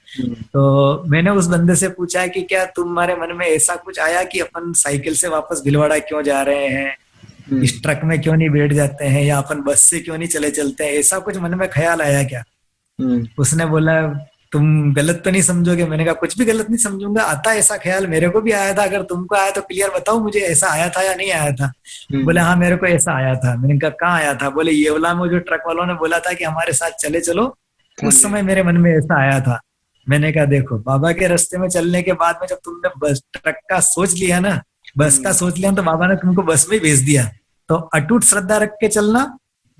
तो मैंने उस बंदे से पूछा कि क्या तुम्हारे मन में ऐसा कुछ आया कि अपन साइकिल से वापस भीलवाड़ा क्यों जा रहे हैं, इस ट्रक में क्यों नहीं बैठ जाते हैं, या अपन बस से क्यों नहीं चले चलते हैं, ऐसा कुछ मन में ख्याल आया क्या? उसने बोला तुम गलत तो नहीं समझोगे? मैंने कहा कुछ भी गलत नहीं समझूंगा, आता ऐसा ख्याल मेरे को भी आया था, अगर तुमको आया तो क्लियर बताओ मुझे, ऐसा आया था या नहीं आया था? बोले हाँ मेरे को ऐसा आया था। मैंने कहा कहाँ आया था? बोले ये वाला में जो ट्रक वालों ने बोला था कि हमारे साथ चले चलो, उस समय मेरे मन में ऐसा आया था। मैंने कहा देखो बाबा के रास्ते में चलने के बाद में जब तुमने बस ट्रक का सोच लिया ना, बस का सोच लिया तो बाबा ने तुमको बस में भेज दिया, तो अटूट श्रद्धा रख के चलना,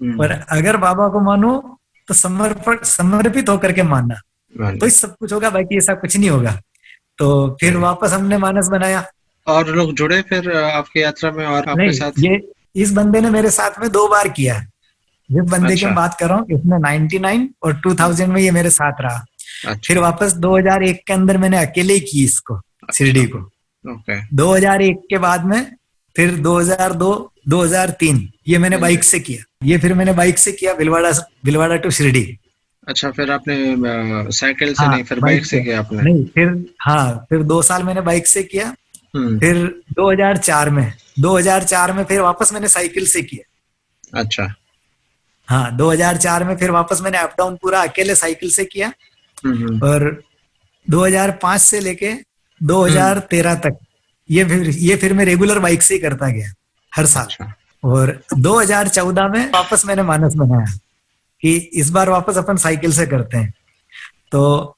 और अगर बाबा को मानो तो समर्पित होकर के मानना, तो ही सब कुछ होगा, बाकी ऐसा कुछ नहीं होगा। तो फिर वापस हमने मानस बनाया। और लोग जुड़े फिर आपकी यात्रा में और आपके साथ? ये इस बंदे ने मेरे साथ में 2 बार किया। जिस बंदे की मैं बात कर रहा हूँ इसने 99 और 2000 में ये मेरे साथ रहा। अच्छा। फिर वापस 2001 के अंदर मैंने अकेले ही की इसको, शिरडी को। 2001 के बाद में फिर 2002 2003 ये मैंने बाइक से किया। ये फिर मैंने बाइक से किया भीलवाड़ा टू शिरडी। अच्छा, फिर आपने साइकिल से नहीं, फिर बाइक से किया आपने? नहीं, फिर 2 साल मैंने बाइक से किया। फिर 2004 में फिर वापस मैंने साइकिल से किया। अच्छा। हाँ, 2004 में फिर वापस मैंने अप डाउन पूरा अकेले साइकिल से किया। और 2005 से लेके 2013 तक ये फिर मैं रेगुलर बाइक से ही करता गया हर साल। अच्छा। और 2014 में वापस मैंने मानस बनाया कि इस बार वापस अपन साइकिल से करते हैं। तो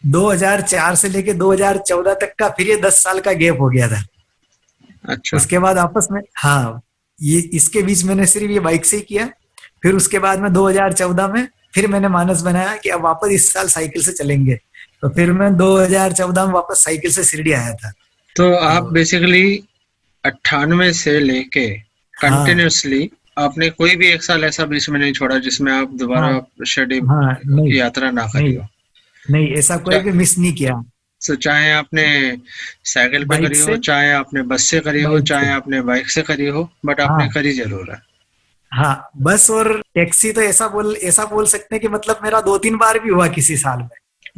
2004 से लेके 2014 तक का फिर ये 10 साल का गैप हो गया था। अच्छा। उसके बाद आपस में ये इसके बीच मैंने सिर्फ ये बाइक से ही किया। फिर उसके बाद में 2014 में फिर मैंने मानस बनाया कि अब वापस इस साल साइकिल से चलेंगे। तो फिर मैं 2014 में वापस साइकिल से शिरडी आया था। तो आप बेसिकली 98 से लेके कंटिन्यूसली आपने कोई भी एक साल ऐसा बीच में नहीं छोड़ा जिसमें आप दोबारा शिरडी की यात्रा ना करी हो? नहीं, ऐसा कोई भी मिस नहीं किया। तो चाहे आपने साइकिल पे करी हो, चाहे आपने बस से करी हो, चाहे आपने बाइक से करी हो, बट आपने करी जरूर है। हाँ, बस और टैक्सी तो ऐसा बोल सकते हैं कि मतलब मेरा 2-3 बार भी हुआ किसी साल में।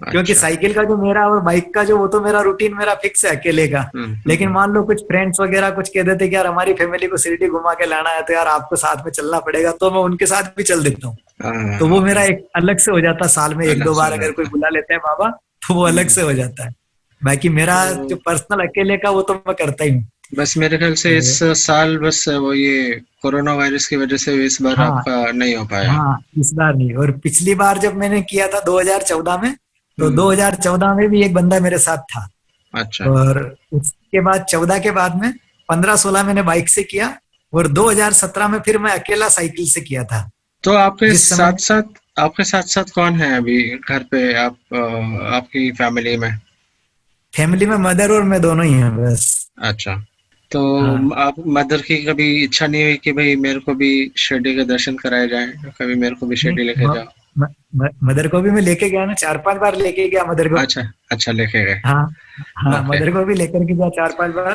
क्योंकि साइकिल का जो मेरा और बाइक का जो वो तो मेरा रूटीन मेरा फिक्स है अकेले का। लेकिन मान लो कुछ फ्रेंड्स वगैरह कुछ कह देते कि यार हमारी फैमिली को शिरडी घुमा के लाना है तो यार आपको साथ में चलना पड़ेगा, तो मैं उनके साथ भी चल देता हूँ। तो वो मेरा एक अलग से हो जाता, साल में 1-2 बार अगर कोई बुला लेते हैं बाबा तो वो अलग से हो जाता है। बाकी मेरा जो पर्सनल अकेले का वो तो मैं करता ही हूँ। बस मेरे ख्याल से इस साल बस वो ये कोरोना वायरस की वजह से इस बार आपका नहीं हो पाया। हाँ, इस बार नहीं। और पिछली बार जब मैंने किया था 2014 में, तो 2014 में भी एक बंदा मेरे साथ था। अच्छा। और उसके बाद 14 के बाद में 15-16 मैंने बाइक से किया, और 2017 में फिर मैं अकेला साइकिल से किया था। तो आपके साथ साथ कौन है अभी घर पे? आपकी फैमिली में मदर और मैं दोनों ही हैं बस। अच्छा। तो आप मदर की कभी इच्छा नहीं हुई कि भाई मेरे को भी शिरडी के दर्शन कराए जाएं, कभी मेरे को भी शिरडी लेके जाओ? मदर को भी मैं लेके गया ना, 4-5 बार लेके गया मदर को। अच्छा लेके गए। हाँ, मदर को भी लेकर के गया 4-5 बार।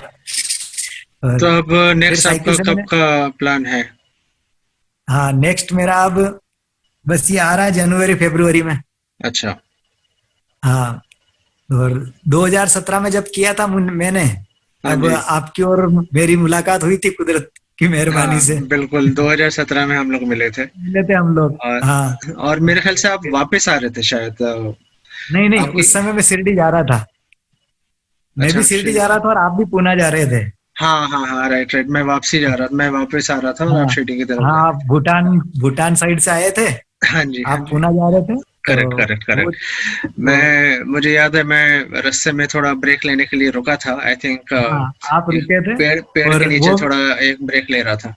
तो अब नेक्स्ट आपका कब का प्लान है? हाँ, नेक्स्ट मेरा अब बस ये आ रहा है जनवरी-फरवरी में। अच्छा। हाँ, और 2017 में जब किया था मैंने, अब आपकी और मेरी मुलाकात हुई थी कुदरत की मेहरबानी से। बिल्कुल, 2017 में हम लोग मिले थे हम लोग। और मेरे ख्याल से आप वापस आ रहे थे शायद। नहीं, उस समय मैं शिरडी जा रहा था। मैं भी शिरडी जा रहा था और आप भी पूना जा रहे थे। हाँ, राइट। मैं वापसी जा रहा था, मैं वापस आ रहा था और आप शिरडी की तरफ। हाँ, आप भूटान साइड से आए थे। हाँ जी, आप पूना जा रहे थे। करेक्ट। मुझे याद है मैं रास्ते में थोड़ा ब्रेक लेने के लिए रुका था। आई थिंक आप रुके थे, पेड़ के नीचे थोड़ा एक ब्रेक ले रहा था।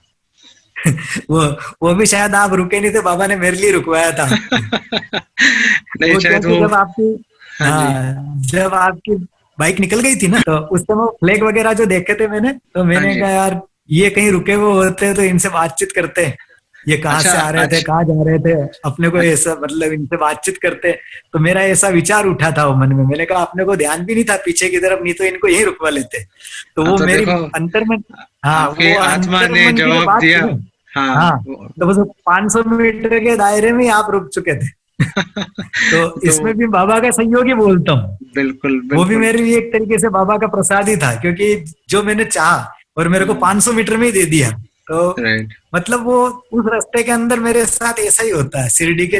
वो भी शायद आप रुके नहीं थे, बाबा ने मेरे लिए रुकवाया था। नहीं, शायद जब आपकी बाइक निकल गई थी ना, तो उस समय फ्लैग वगैरह जो देखे थे मैंने, तो मैंने कहा यार ये कहीं रुके हुए होते तो इनसे बातचीत करते, ये कहाँ से आ रहे थे, कहाँ जा रहे थे, अपने को ऐसा मतलब इनसे बातचीत करते। तो मेरा ऐसा विचार उठा था वो मन में। मैंने कहा अपने को ध्यान भी नहीं था पीछे की तरफ, नहीं तो इनको यही रुकवा लेते। तो वो मेरी अंतर में हाँ, आपकी वो आत्मा अंतर ने मन की जो जवाब बात दिया। थी ना, हाँ हाँ, तो बस 500 मीटर के दायरे में ही आप रुक चुके थे। तो तो इसमें भी बाबा का सहयोग ही बोलता हूँ। बिल्कुल वो भी बिल्कुल। मेरे लिए एक तरीके से बाबा का प्रसाद ही था, क्योंकि जो मैंने चाहा और मेरे को 500 मीटर में ही दे दिया। तो राइट। मतलब वो उस रास्ते के अंदर मेरे साथ ऐसा ही होता है। शिरडी के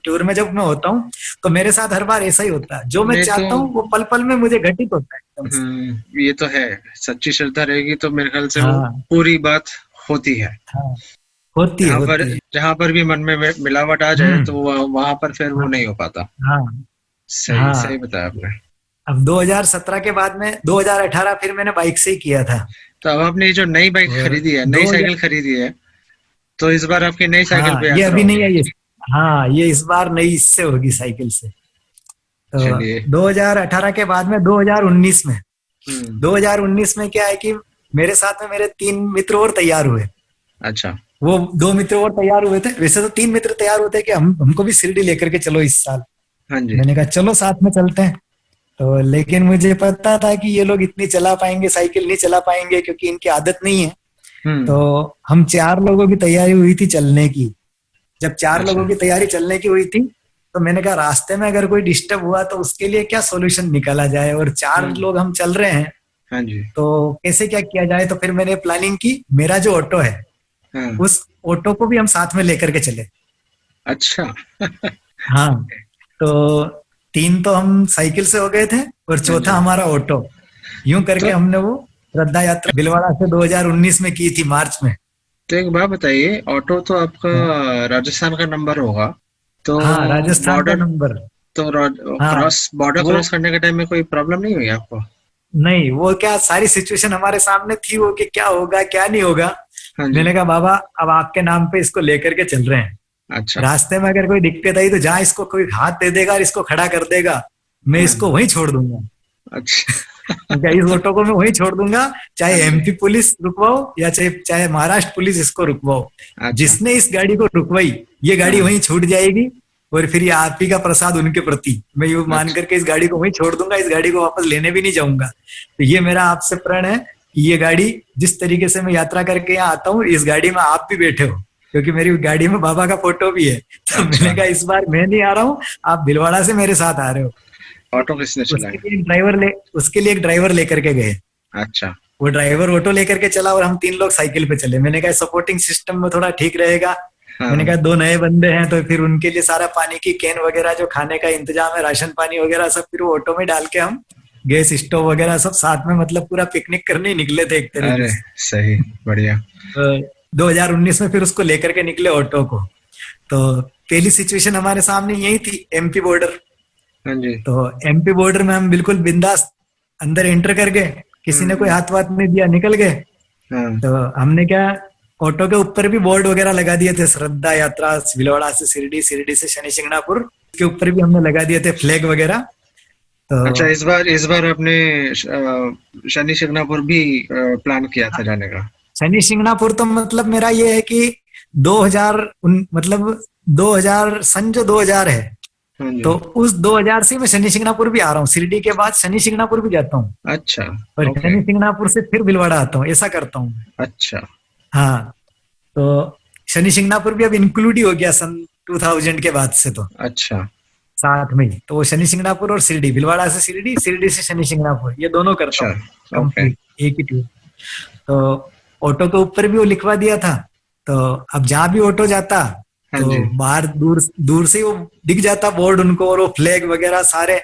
टूर में जब मैं होता हूँ तो मेरे साथ हर बार ऐसा ही होता है। जो मैं नहीं तो चाहता हूँ वो पल पल में मुझे घटित होता है एकदम से। ये तो है, सच्ची श्रद्धा रहेगी तो मेरे ख्याल से वो हाँ, पूरी बात होती है। हाँ, होती है, होती है। जहां पर भी मन में मिलावट आ जाए तो हम्म। वहां पर फिर वो हाँ, नहीं हो पाता। हाँ, सही सही हाँ। बताया आपने। अब 2017 के बाद में 2018 फिर मैंने बाइक से ही किया था। तो अब आपने ये जो नई बाइक और खरीदी है, नई दो साइकिल खरीदी है, तो इस बार आपकी नई साइकिल हाँ, पे ये यात्रा अभी नहीं होगी। आई है। हाँ, ये इस बार नई इससे होगी, साइकिल से। तो चलिए। 2018 के बाद में 2019 में हम्म। 2019 में क्या है कि मेरे साथ में मेरे 3 मित्र और तैयार हुए। अच्छा। वो 2 मित्र और तैयार हुए थे। वैसे तो 3 मित्र तैयार हुए थे कि हमको भी शिरडी लेकर के चलो इस साल। हाँ जी। मैंने कहा चलो साथ में चलते हैं। तो लेकिन मुझे पता था कि ये लोग इतनी चला पाएंगे, साइकिल नहीं चला पाएंगे, क्योंकि इनकी आदत नहीं है। तो हम्म। हम 4 लोगों की तैयारी हुई थी चलने की। जब 4 अच्छा। लोगों की तैयारी चलने की हुई थी, तो मैंने कहा रास्ते में अगर कोई डिस्टर्ब हुआ तो उसके लिए क्या सॉल्यूशन निकाला जाए, और 4 हम्म। लोग हम चल रहे हैं हाँ जी। तो कैसे क्या किया जाए। तो फिर मैंने प्लानिंग की, मेरा जो ऑटो है हाँ। उस ऑटो को भी हम साथ में लेकर के चले। अच्छा। हाँ, तो 3 तो हम साइकिल से हो गए थे और हाँ चौथा जी। हमारा ऑटो। यूं करके तो हमने वो श्रद्धा यात्रा भीलवाड़ा से 2019 में की थी, मार्च में। तो एक बात बताइए, ऑटो तो आपका हाँ, राजस्थान का नंबर होगा, तो हाँ, राजस्थान का बॉर्डर, नंबर। तो हाँ, बॉर्डर वो क्रॉस करने के टाइम में कोई प्रॉब्लम नहीं हुई आपको? नहीं, वो क्या सारी सिचुएशन हमारे सामने थी, वो कि क्या होगा क्या नहीं होगा। हाँ जी। मैंने कहा बाबा अब आपके नाम पे इसको लेकर के चल रहे हैं। अच्छा। रास्ते में अगर कोई दिक्कत आई तो जहां इसको कोई हाथ दे देगा और इसको खड़ा कर देगा, मैं हाँ। इसको वहीं छोड़ दूंगा। अच्छा। क्या इस ऑटो को मैं वहीं छोड़ दूंगा, हाँ चाहे जी। एमपी पुलिस रुकवाओ या चाहे चाहे महाराष्ट्र पुलिस इसको रुकवाओ। अच्छा। जिसने इस गाड़ी को रुकवाई, ये गाड़ी हाँ। वहीं छूट जाएगी। और फिर ये आप ही का प्रसाद उनके प्रति, मैं ये मान अच्छा। करके इस गाड़ी को वहीं छोड़ दूंगा। इस गाड़ी को वापस लेने भी नहीं जाऊंगा। तो ये मेरा आपसे प्रण है कि ये गाड़ी जिस तरीके से मैं यात्रा करके यहाँ आता हूँ, इस गाड़ी में आप भी बैठे हो, क्योंकि मेरी गाड़ी में बाबा का फोटो भी है। तो अच्छा। मैंने कहा इस बार मैं नहीं आ रहा हूँ, आप भीलवाड़ा से मेरे साथ आ रहे हो। ऑटो किसने चलाया? उसके लिए एक ड्राइवर लेकर के गए। अच्छा। वो ड्राइवर ऑटो लेकर के चला और हम 3 लोग साइकिल पे चले। मैंने कहा सपोर्टिंग सिस्टम में थोड़ा ठीक रहेगा। मैंने हाँ। कहा 2 नए बंदे हैं तो फिर उनके लिए सारा पानी की कैन वगैरह, जो खाने का इंतजाम है, राशन पानी वगैरह सब फिर वो ऑटो में डाल के हम गैस स्टोव वगैरह सब साथ में, मतलब पूरा पिकनिक करने ही निकले थे एक तरीके अरे से। सही, बढ़िया। 2019 में फिर उसको लेकर के निकले ऑटो को। तो पहली सिचुएशन हमारे सामने यही थी, एमपी बॉर्डर। हाँ जी। तो एमपी बॉर्डर में हम बिल्कुल बिंदास अंदर एंटर कर गए, किसी ने कोई हाथ वाथ नहीं दिया, निकल गए। हाँ। तो हमने क्या, ऑटो के ऊपर भी बोर्ड वगैरह लगा दिए थे, श्रद्धा यात्रा भीलवाड़ा से शिरडी, शिरडी से शनि शिंगणापुर, के ऊपर भी हमने लगा दिए थे फ्लैग वगैरह। तो अच्छा, इस बार आपने शनि शिंगणापुर भी प्लान किया था जाने का? शनि शिंगणापुर तो मतलब मेरा ये है कि मतलब 2000 सन जो 2000 है, हाँ जी। तो उस 2000 से मैं शनि शिंगणापुर भी आ रहा हूँ। शिरडी के बाद शनि शिंगणापुर भी जाता हूँ अच्छा। और ओके। शनि शिंगणापुर से फिर भीलवाड़ा आता हूँ, ऐसा करता हूँ। अच्छा। हाँ, तो शनि शिंगणापुर भी अब इंक्लूड ही हो गया सन 2000 के बाद से, तो अच्छा। साथ में ही। तो वो शनि शिंगणापुर और शिरडी, भीलवाड़ा से शिरडी, शिरडी से शनि शिंगणापुर, ये दोनों करता अच्छा। हूँ ओके। कंप्लीट एक ही टूर। तो ऑटो के ऊपर भी वो लिखवा दिया था। तो अब जहां भी ऑटो जाता हाँ तो जी। बाहर दूर दूर से वो दिख जाता बोर्ड उनको, और वो फ्लैग वगैरह सारे।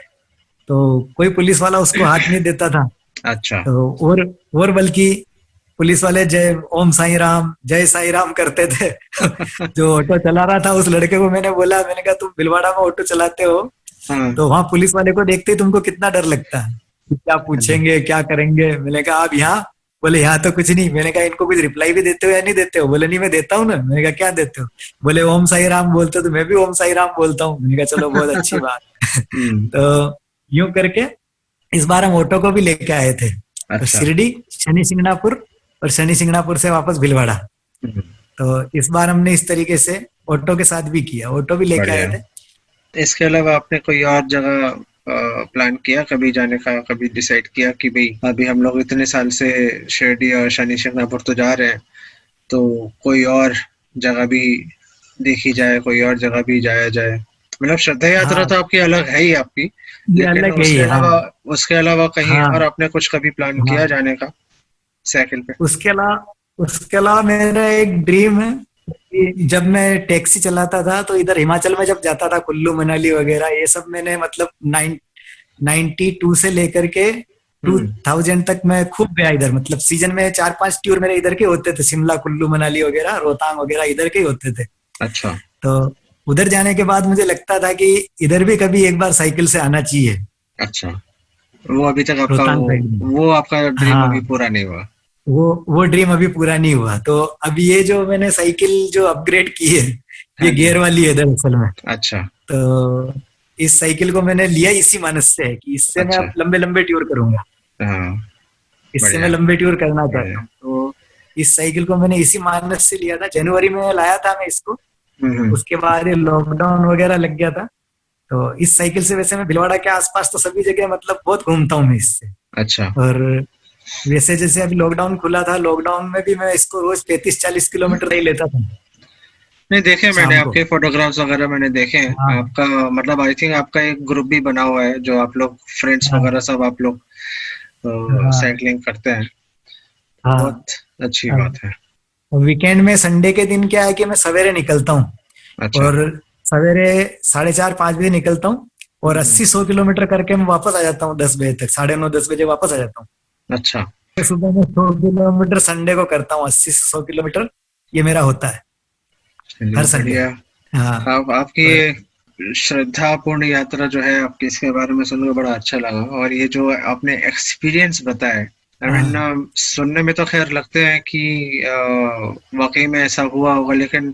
तो कोई पुलिस वाला उसको हाथ नहीं देता था। अच्छा। तो और बल्कि पुलिस वाले जय साईं राम करते थे। जो ऑटो चला रहा था उस लड़के को मैंने बोला, मैंने कहा तुम भीलवाड़ा में ऑटो चलाते हो, हाँ। तो वहां पुलिस वाले को देखते ही तुमको कितना डर लगता है कि क्या हाँ जी। पूछेंगे क्या करेंगे। मैंने कहा आप यहाँ, बोले यहाँ तो कुछ नहीं। मैंने कहा इनको कुछ रिप्लाई भी देते हो या नहीं देते हो? बोले नहीं मैं देता हूँ ना। मैंने कहा क्या देते हो? बोले ओम साई राम बोलते हो, तो मैं भी ओम साई राम बोलता हूँ। मैंने कहा चलो बहुत अच्छी बात। हम्म। तो यूं करके इस बार हम ऑटो को भी लेके आए थे। तो अच्छा। शिरडी, शनि सिंगनापुर और शनि सिंगनापुर से वापस भीलवाड़ा। हम्म, तो इस बार हमने इस तरीके से ऑटो के साथ भी किया, ऑटो भी लेके आए बढ़िया। थे। इसके अलावा आपने कोई और जगह प्लान किया कभी जाने का, कभी डिसाइड किया कि भाई अभी हम लोग इतने साल से शिरडी और शनि शिंगणापुर तो जा रहे हैं, तो कोई और जगह भी देखी जाए, कोई और जगह भी जाया जाए? मतलब श्रद्धा यात्रा हाँ, तो आपकी अलग है ही आपकी, ये लेकिन अलग है ही, हाँ। उसके अलावा कहीं हाँ, और आपने कुछ कभी प्लान किया हाँ। जाने का साइकिल पे? उसके अलावा मेरा एक ड्रीम है कि जब मैं टैक्सी चलाता था तो इधर हिमाचल में जब जाता था, कुल्लू मनाली वगैरह ये सब मैंने मतलब 92 से लेकर के हम्म। 2000 तक मैं खूब गया इधर। मतलब सीजन में 4-5 टूर मेरे इधर के होते थे, शिमला कुल्लू मनाली वगैरह रोहतांग वगैरह इधर के ही होते थे। अच्छा। तो उधर जाने के बाद मुझे लगता था कि इधर भी कभी एक बार साइकिल से आना चाहिए, अच्छा, वो अभी तक आपका रोहतांग साइड में। वो आपका ड्रीम अभी हाँ, पूरा नहीं हुआ? वो ड्रीम अभी पूरा नहीं हुआ। तो अब ये जो मैंने साइकिल जो अपग्रेड की है, हाँ ये जी। गियर वाली है दरअसल में। अच्छा। तो इस साइकिल को मैंने लिया इसी मानस से है कि इससे मैं अच्छा। अब लंबे लंबे टूर करूंगा, हाँ। इससे मैं बढ़िया। लंबे टूर करना चाहता बढ़िया। हूँ। तो इस साइकिल को मैंने इसी मानस से लिया था, जनवरी में लाया था मैं इसको। हम्म। उसके बाद ये लॉकडाउन वगैरह लग गया था। तो इस साइकिल से वैसे मैं भिलवाड़ा के आसपास तो सभी जगह मतलब बहुत घूमता हूँ मैं इससे। अच्छा। और वैसे जैसे अभी लॉकडाउन खुला था, लॉकडाउन में भी मैं इसको रोज 35-40 किलोमीटर नहीं लेता था नहीं, देखे मैंने शाम को। आपके फोटोग्राफ्स वगैरह मैंने देखे हैं हाँ, आपका। मतलब आई थिंक आपका एक ग्रुप भी बना हुआ है जो आप लोग फ्रेंड्स हाँ, वगैरह सब आप लोग हाँ, साइकिलिंग करते हैं। हाँ। बहुत अच्छी अब बात है। वीकेंड में संडे के दिन क्या है कि मैं सवेरे निकलता हूँ, अच्छा। और सवेरे 4:30-5 बजे निकलता हूँ, और हम्म। 80-100 किलोमीटर करके मैं वापस आ जाता हूँ 10 बजे तक, 9:30-10 बजे वापस आ जाता हूँ। अच्छा। तो सुबह में 100 किलोमीटर संडे को करता हूँ, 80 से 100 किलोमीटर ये मेरा होता है चलिए हर संडे। बढ़िया। हाँ। आप आपकी और ये श्रद्धापूर्ण यात्रा जो है आपकी, इसके बारे में सुनकर बड़ा अच्छा लगा। और ये जो आपने एक्सपीरियंस बताया, आई हाँ, मीन सुनने में तो खैर लगते हैं कि वाकई में ऐसा हुआ होगा, लेकिन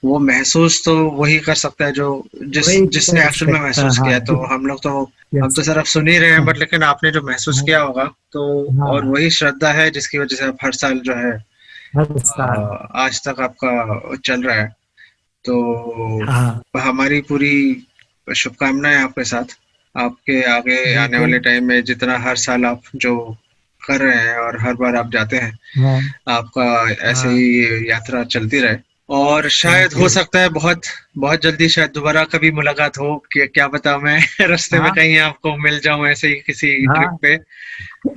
वो महसूस तो वही कर सकता है जो वही जिसने कर एक्चुअल में सकता। महसूस हाँ, किया। तो हम लोग तो हम यस। तो सिर्फ सुन ही रहे हैं, हाँ, बट लेकिन आपने जो महसूस किया होगा तो। और हाँ, वही श्रद्धा है जिसकी वजह से आप हर साल जो है हर साल। आज तक आपका चल रहा है। तो हाँ, हमारी पूरी शुभकामनाएं आपके साथ, आपके आगे आने बिल्कुल। वाले टाइम में जितना हर साल आप जो कर रहे हैं और हर बार आप जाते हैं, हाँ, आपका ऐसे हाँ, ही यात्रा चलती रहे। और शायद थैंक हो यू। सकता है बहुत बहुत जल्दी शायद दोबारा कभी मुलाकात हो, कि क्या पता मैं रास्ते में हाँ, कहीं आपको मिल जाऊं ऐसे ही किसी ट्रिप हाँ, पे।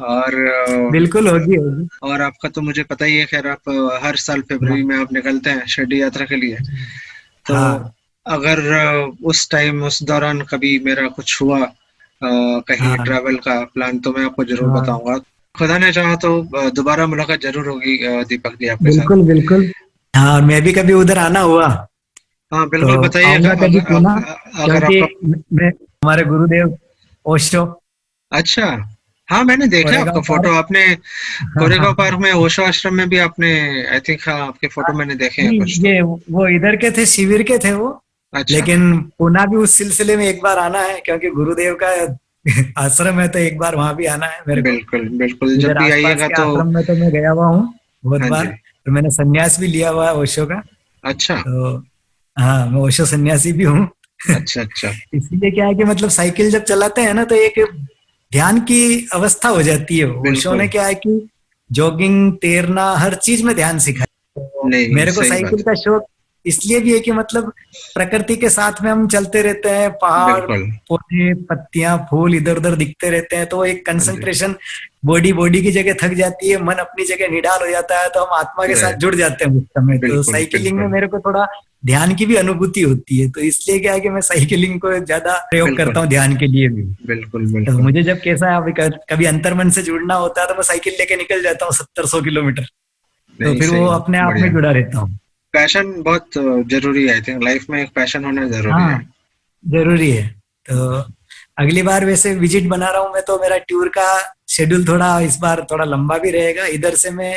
और बिल्कुल होगी, होगी। और आपका तो मुझे पता ही है, खैर आप हर साल फरवरी हाँ, में आप निकलते हैं शिरडी यात्रा के लिए। तो हाँ, अगर उस टाइम उस दौरान कभी मेरा कुछ हुआ कहीं हाँ, ट्रैवल का प्लान, तो मैं आपको जरूर हाँ, बताऊंगा। खुदा ने चाहा तो दोबारा मुलाकात जरूर होगी दीपक जी आपके साथ। बिल्कुल, बिल्कुल। हाँ, और मैं भी कभी उधर आना हुआ हाँ तो बिल्कुल बताइएगा, आऊंगा कभी अगर पुनः, अगर क्योंकि आपका। मैं हमारे गुरुदेव ओशो अच्छा। हाँ मैंने देखा है आपका कोरेगांव फोटो, पार्क। आपने हाँ, हाँ, कोरेगांव पार्क में ओशो आश्रम में भी आपने, आई थिंक हाँ आपके फोटो हाँ। मैंने देखे हैं नहीं, कुछ तो। ये वो इधर के थे, शिविर के थे वो। अच्छा। लेकिन पुनः भी उस सिलसिले में एक बार आना है, क्योंकि गुरुदेव का आश्रम है, तो एक बार वहां भी आना है मेरे को। बिल्कुल बिल्कुल, जब इधर भी आसपास आइएगा के तो। आश्रम में तो मैं गया हुआ हूँ बहुत हाँ बार। जी। तो मैंने संन्यास भी लिया हुआ है ओशो का। अच्छा। तो हाँ, मैं ओशो सन्यासी भी हूँ। अच्छा। अच्छा। इसीलिए क्या है कि मतलब साइकिल जब चलाते हैं ना तो एक ध्यान की अवस्था हो जाती है। ओशो ने बिल्कुल। क्या है कि जॉगिंग, तैरना, हर चीज में ध्यान सिखाया। तो नहीं मेरे को सही साइकिल बात का शौक इसलिए भी है कि मतलब प्रकृति के साथ में हम चलते रहते हैं, है। पहाड़, बिल्कुल। पौधे, पत्तियां, फूल इधर उधर दिखते रहते हैं, तो एक हाँ जी। कंसंट्रेशन, बॉडी बॉडी की जगह थक जाती है, मन अपनी जगह निडाल हो जाता है, तो हम आत्मा के साथ राइट। जुड़ जाते हैं उस समय। तो बिल्कुल साइकिलिंग में बिल्कुल। मेरे को थोड़ा ध्यान की भी अनुभूति होती है, तो इसलिए क्या है कि मैं साइकिलिंग को ज्यादा प्रयोग करता बिल्कुल हूँ ध्यान के लिए भी। बिल्कुल। तो बिल्कुल। मुझे जब कैसा है, कभी अंतर्मन से जुड़ना होता है तो मैं साइकिल लेके निकल जाता हूँ 70-100 किलोमीटर। तो नहीं फिर वो सही। अपने आप में बढ़िया। जुड़ा रहता हूँ। पैशन बहुत जरूरी है, आई थिंक लाइफ में एक पैशन होना जरूरी है। हाँ, जरूरी है। तो अगली बार वैसे विजिट बना रहा हूँ मैं, तो मेरा टूर का शेड्यूल थोड़ा इस बार थोड़ा लंबा भी रहेगा। इधर से मैं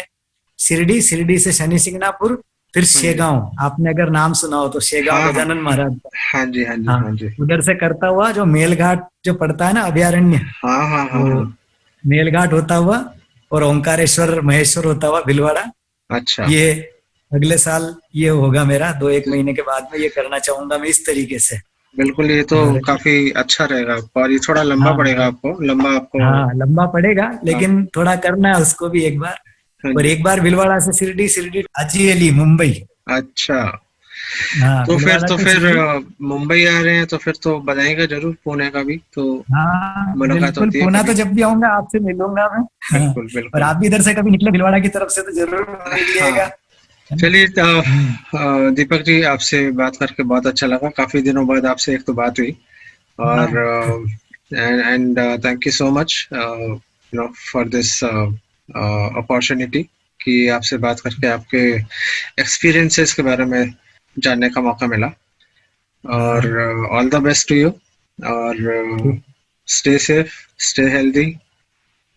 शिरडी, शिरडी से शनि सिंगनापुर, फिर हाँ जी। शेगांव। आपने अगर नाम सुना हो तो, शेगांव हाँ हाँ। गजानन महाराज का। हाँ जी हाँ जी हाँ, हाँ जी। उधर से करता हुआ जो मेलघाट जो पड़ता है ना, अभयारण्य, हाँ हाँ हाँ वो हाँ। मेलघाट होता हुआ और ओंकारेश्वर महेश्वर होता हुआ भीलवाड़ा। अच्छा। ये अगले साल ये होगा मेरा, 2-1 महीने के बाद में ये करना चाहूंगा मैं इस तरीके से। बिल्कुल, ये तो और काफी अच्छा रहेगा आपको, और ये थोड़ा लंबा हाँ पड़ेगा आपको, लंबा आपको। हाँ, लंबा पड़ेगा हाँ लेकिन थोड़ा करना है उसको भी एक बार। हाँ और जी। एक बार भीलवाड़ा से शिरडी, शिरडी अचीवेली मुंबई। अच्छा, हाँ, भीलवाड़ा तो टू फिर शिरडी। मुंबई आ रहे हैं तो फिर तो बताएंगे जरूर, पुणे का भी तो हाँ मुलाकात बिल्कुल, होती है पूना तो कभी। जब भी आऊंगा आपसे मिलूंगा मैं। हाँ, बिल्कुल और बिल्कुल। आप भी इधर से कभी निकले भीलवाड़ा की तरफ से तो जरूर मिलिएगा, हाँ, है ना। चलिए हम्म। दीपक जी, आपसे बात करके बहुत अच्छा लगा, काफी दिनों बाद आपसे एक तो बात हुई। और हाँ and thank you so much for this opportunity कि आपसे बात करके आपके एक्सपीरियंसेस के बारे में जानने का मौका मिला। और हाँ, all the best to you, और ठीक। Stay safe, stay healthy.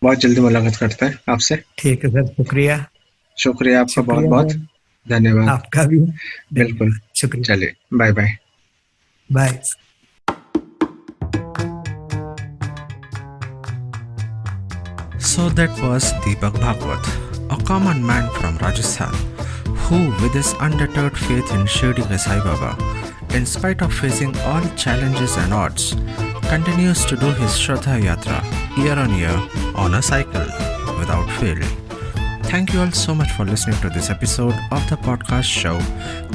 बहुत जल्दी मुलाकात करते हैं आपसे। ठीक है सर, शुक्रिया। शुक्रिया आपका बहुत शुक्रिया बहुत। सर, धन्यवाद। आपका भी बिल्कुल। धन्यवाद, शुक्रिया। चलिए, bye bye. Bye. So that was Deepak Bhagwat, a common man from Rajasthan, who, with his undeterred faith in Shirdi Sai Baba, in spite of facing all challenges and odds, continues to do his Shraddha Yatra year on year on a cycle without fail. Thank you all so much for listening to this episode of the podcast show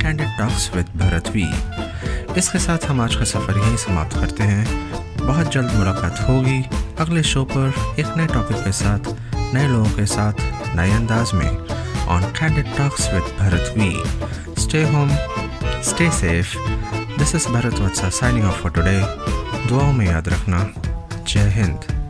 Candid Talks with Bharat V. इसके साथ हम आज का सफ़र यहीं समाप्त करते हैं। बहुत जल्द मुलाकात होगी अगले शो पर एक नए टॉपिक के साथ, नए लोगों के साथ, नए अंदाज में on candid talks with Bharat V. Stay home, stay safe. This is Bharat Vatsa signing off for today. दुआओं में याद रखना। जय हिंद।